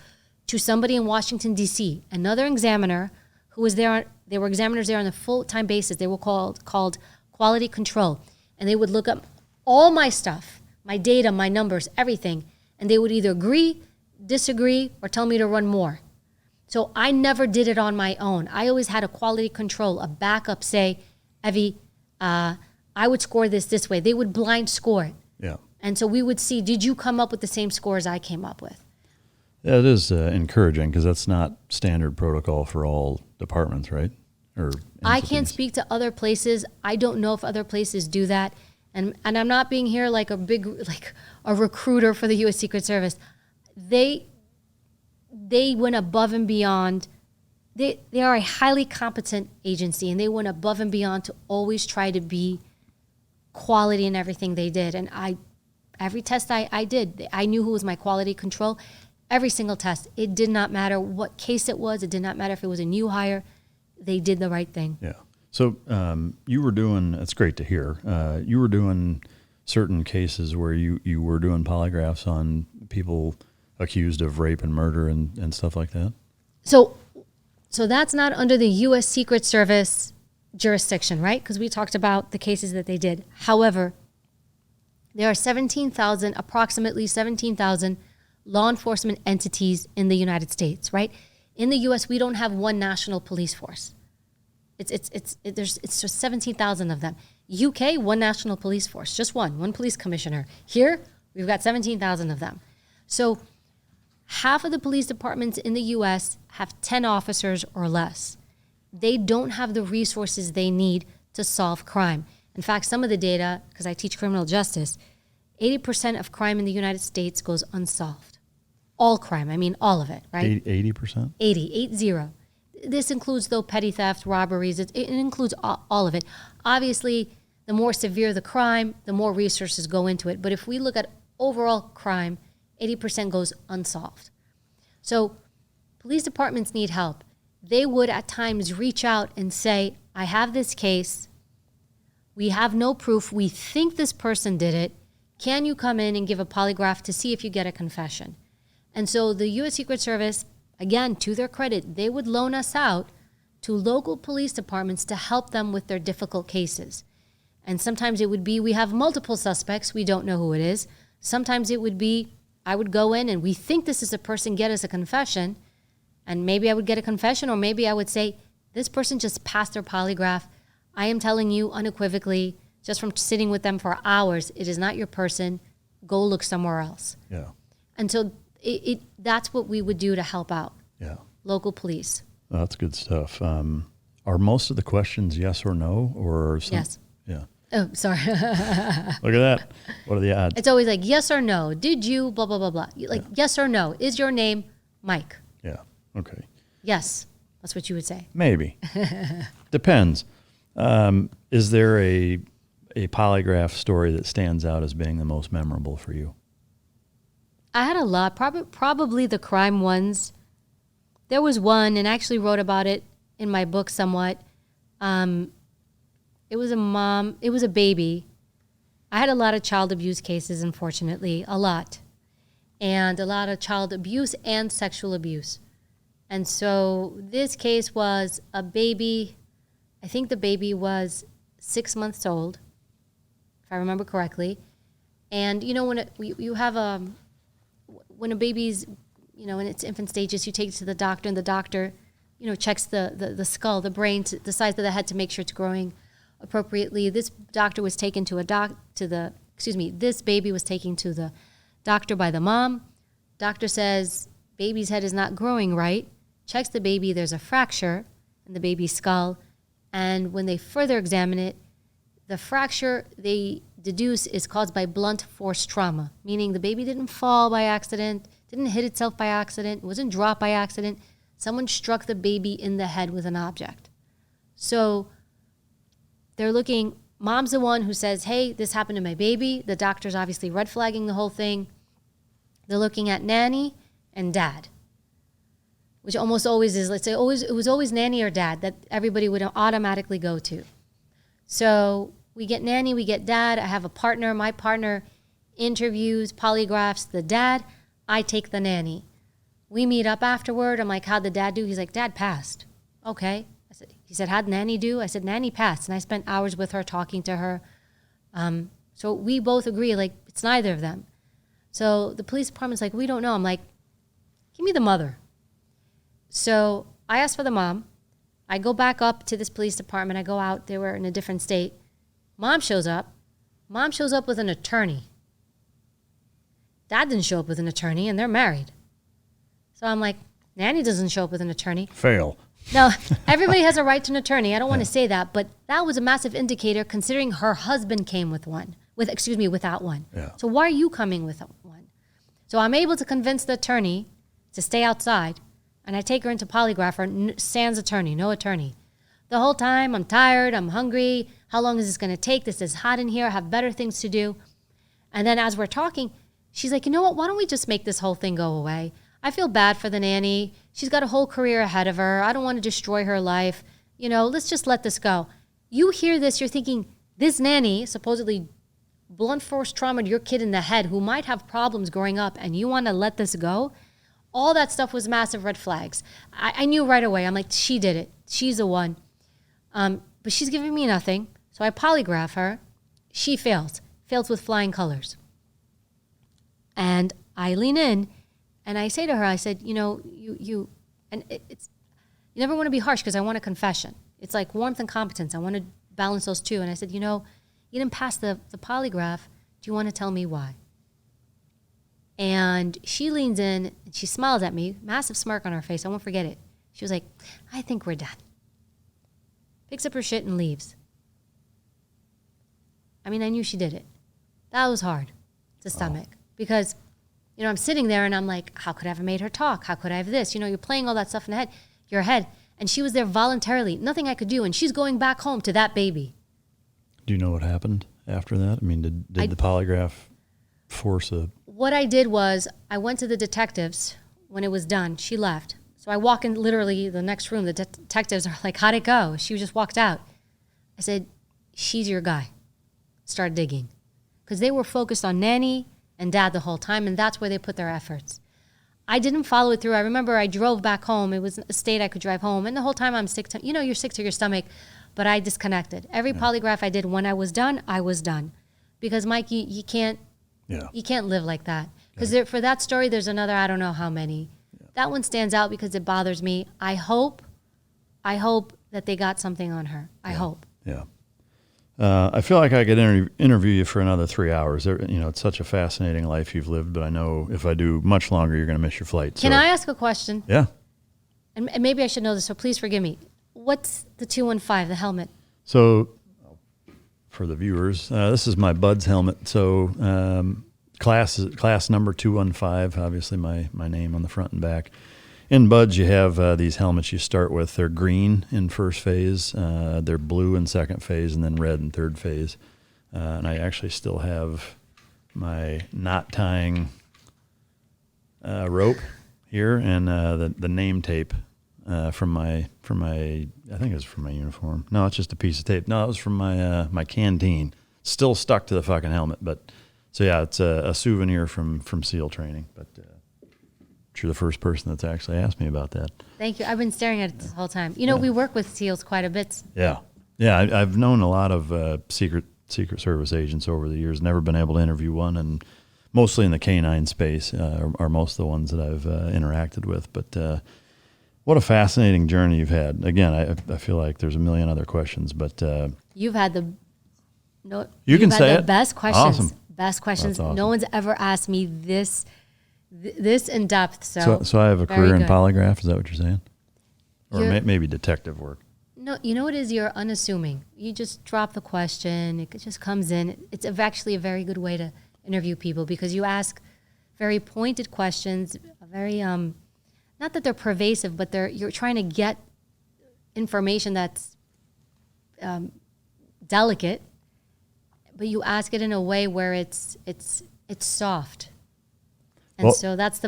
to somebody in Washington, D.C., another examiner who was there. They were examiners there on a full-time basis. They were called quality control. And they would look up all my stuff, my data, my numbers, everything. And they would either agree, disagree, or tell me to run more. So I never did it on my own. I always had a quality control, a backup, say, Evie, I would score this way. They would blind score it. Yeah. And so we would see, did you come up with the same scores I came up with? Yeah, it is encouraging because that's not standard protocol for all departments, right? Or I can't speak to other places. I don't know if other places do that. And I'm not being here like a recruiter for the U.S. Secret Service. They went above and beyond. They are a highly competent agency, and they went above and beyond to always try to be quality in everything they did. And every test I did, I knew who was my quality control. Every single test. It did not matter what case it was. It did not matter if it was a new hire. They did the right thing. Yeah. So you were doing, that's great to hear. You were doing certain cases where you were doing polygraphs on people accused of rape and murder and stuff like that? So that's not under the U.S. Secret Service jurisdiction, right? Because we talked about the cases that they did. However, there are approximately 17,000 law enforcement entities in the United States, right? In the U.S., we don't have one national police force. There's just 17,000 of them. UK, one national police force, just one police commissioner. Here, we've got 17,000 of them. So half of the police departments in the U.S. have 10 officers or less. They don't have the resources they need to solve crime. In fact, some of the data, because I teach criminal justice, 80% of crime in the United States goes unsolved. All crime, I mean all of it, right? 80%? 80. This includes, though, petty theft, robberies. It includes all of it. Obviously, the more severe the crime, the more resources go into it. But if we look at overall crime, 80% goes unsolved. So police departments need help. They would at times reach out and say, I have this case. We have no proof. We think this person did it. Can you come in and give a polygraph to see if you get a confession? And so the U.S. Secret Service, again, to their credit, they would loan us out to local police departments to help them with their difficult cases. And sometimes it would be, we have multiple suspects, we don't know who it is. Sometimes it would be, I would go in and we think this is a person, get us a confession. And maybe I would get a confession, or maybe I would say, this person just passed their polygraph. I am telling you unequivocally, just from sitting with them for hours, it is not your person. Go look somewhere else. Yeah. And so that's what we would do to help out. Yeah. Local police. Oh, that's good stuff. Are most of the questions yes or no, or some? Yes. Yeah. Oh, sorry. Look at that. What are the odds? It's always like yes or no. Did you blah blah blah blah? Like yes or no. Is your name Mike? Yeah. Okay. Yes. That's what you would say. Maybe. Depends. Is there a polygraph story that stands out as being the most memorable for you? I had a lot. Probably the crime ones. There was one, and I actually wrote about it in my book somewhat. It was a mom. It was a baby. I had a lot of child abuse cases, unfortunately, a lot. And a lot of child abuse and sexual abuse. And so this case was a baby. I think the baby was 6 months old, if I remember correctly. And, you know, when a baby's, you know, in its infant stages, you take it to the doctor, and the doctor, you know, checks the skull, the brain, the size of the head to make sure it's growing appropriately. This doctor was taken this baby was taken to the doctor by the mom. Doctor says, baby's head is not growing right. Checks the baby, there's a fracture in the baby's skull. And when they further examine it, the fracture they deduce is caused by blunt force trauma, meaning the baby didn't fall by accident, didn't hit itself by accident, wasn't dropped by accident. Someone struck the baby in the head with an object. So they're looking, mom's the one who says, hey, this happened to my baby. The doctor's obviously red flagging the whole thing. They're looking at nanny and dad, which almost always is, it was always nanny or dad that everybody would automatically go to. So we get nanny, we get dad. I have a partner. My partner interviews, polygraphs the dad. I take the nanny. We meet up afterward. I'm like, how'd the dad do? He's like, dad passed. Okay. He said, how'd nanny do? I said, nanny passed. And I spent hours with her, talking to her. So we both agree, like, it's neither of them. So the police department's like, we don't know. I'm like, give me the mother. So I asked for the mom. I go back up to this police department. I go out. They were in a different state. Mom shows up. Mom shows up with an attorney. Dad didn't show up with an attorney, and they're married. So I'm like, nanny doesn't show up with an attorney. Fail. No, everybody has a right to an attorney. I don't want to say that, but that was a massive indicator considering her husband came without one. Yeah. So why are you coming with one? So I'm able to convince the attorney to stay outside, and I take her into polygraph, sans attorney, no attorney. The whole time, I'm tired, I'm hungry. How long is this going to take? This is hot in here. I have better things to do. And then as we're talking, she's like, you know what? Why don't we just make this whole thing go away? I feel bad for the nanny. She's got a whole career ahead of her. I don't want to destroy her life. You know, let's just let this go. You hear this, you're thinking, this nanny supposedly blunt force traumatized your kid in the head who might have problems growing up, and you want to let this go? All that stuff was massive red flags. I knew right away. I'm like, she did it. She's the one. But she's giving me nothing. So I polygraph her. She fails with flying colors. And I lean in and I say to her, I said, you know, you never want to be harsh because I want a confession. It's like warmth and competence. I want to balance those two. And I said, you know, you didn't pass the polygraph. Do you want to tell me why? And she leans in and she smiles at me, massive smirk on her face. I won't forget it. She was like, I think we're done. Picks up her shit and leaves. I mean, I knew she did it. That was hard to stomach because, you know, I'm sitting there and I'm like, how could I have made her talk? How could I have this? You know, you're playing all that stuff in your head. And she was there voluntarily, nothing I could do. And she's going back home to that baby. Do you know what happened after that? I mean, did the polygraph force a... What I did was I went to the detectives when it was done. She left. So I walk in literally the next room. The detectives are like, how'd it go? She just walked out. I said, she's your guy. Start digging. Because they were focused on nanny and dad the whole time, and that's where they put their efforts. I didn't follow it through. I remember I drove back home. It was a state I could drive home. And the whole time I'm sick to, you know, you're sick to your stomach. But I disconnected. Every polygraph I did, when I was done, I was done. Because Mike, you can't live like that. Because for that story, there's another, I don't know how many. Yeah. That one stands out because it bothers me. I hope that they got something on her. I hope. Yeah. I feel like I could interview you for another 3 hours. You know, it's such a fascinating life you've lived, but I know if I do much longer, you're going to miss your flight. Can I ask a question? Yeah. And maybe I should know this, so please forgive me. What's the 215, the helmet? So, for the viewers, this is my Bud's helmet. So, class number 215, obviously my name on the front and back. In Buds, you have these helmets you start with. They're green in first phase, they're blue in second phase, and then red in third phase. And I actually still have my knot tying rope here and the name tape from my I think it was from my uniform. No, it's just a piece of tape. No, it was from my canteen. Still stuck to the fucking helmet, but so yeah, it's a souvenir from SEAL training. But you're the first person that's actually asked me about that. Thank you. I've been staring at it this whole time. You know, we work with SEALs quite a bit. Yeah, I've known a lot of Secret Service agents over the years. Never been able to interview one, and mostly in the canine space are most of the ones that I've interacted with. But what a fascinating journey you've had. Again, I feel like there's a million other questions, but you've had the best questions. Awesome. Best questions. Awesome. No one's ever asked me this in depth. So I have a career in polygraph. Is that what you're saying? Or maybe detective work? No, you know what it is? You're unassuming. You just drop the question. It just comes in. It's actually a very good way to interview people because you ask very pointed questions, very not that they're pervasive, but you're trying to get information that's delicate, but you ask it in a way where it's soft. And so that's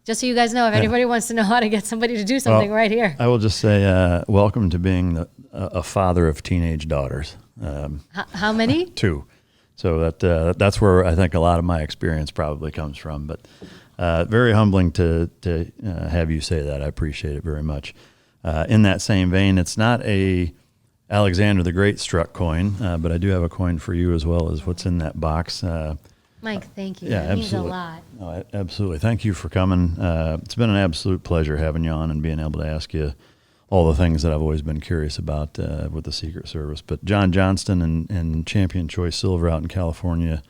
just so you guys know, if anybody wants to know how to get somebody to do something right here. I will just say, welcome to being a father of teenage daughters. How many? 2. So that's where I think a lot of my experience probably comes from. But very humbling to have you say that. I appreciate it very much. In that same vein, it's not a Alexander the Great struck coin, but I do have a coin for you as well as what's in that box. Mike, thank you. Yeah, that absolutely. means a lot. No, absolutely. Thank you for coming. It's been an absolute pleasure having you on and being able to ask you all the things that I've always been curious about with the Secret Service. But John Johnston and Champion Choice Silver out in California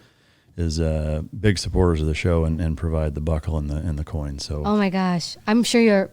is big supporters of the show and provide the buckle and the coin. So, oh my gosh, I'm sure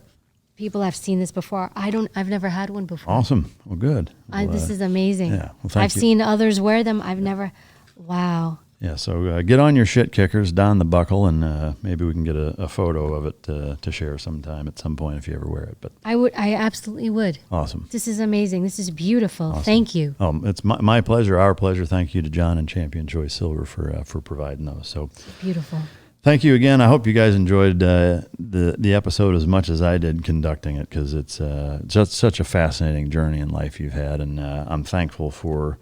people have seen this before. I've never had one before. Awesome. Well, good. Well, this is amazing. Yeah. Well, thank you. I've seen others wear them. I've never. Wow. Yeah, so get on your shit kickers, don the buckle, and maybe we can get a photo of it to share sometime at some point if you ever wear it. But I absolutely would. Awesome. This is amazing. This is beautiful. Awesome. Thank you. It's my pleasure, our pleasure. Thank you to John and Champion Choice Silver for providing those. So beautiful. Thank you again. I hope you guys enjoyed the episode as much as I did conducting it, because it's just such a fascinating journey in life you've had, and I'm thankful for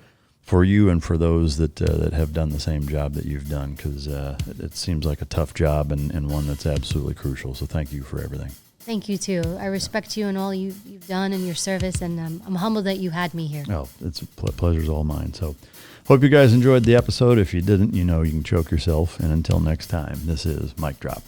you and for those that have done the same job that you've done, because it seems like a tough job and one that's absolutely crucial. So thank you for everything. Thank you too. I respect you and all you've done and your service, and I'm humbled that you had me here. Oh, it's pleasure's all mine. So hope you guys enjoyed the episode. If you didn't, you can choke yourself. And until next time, this is Mic Drop.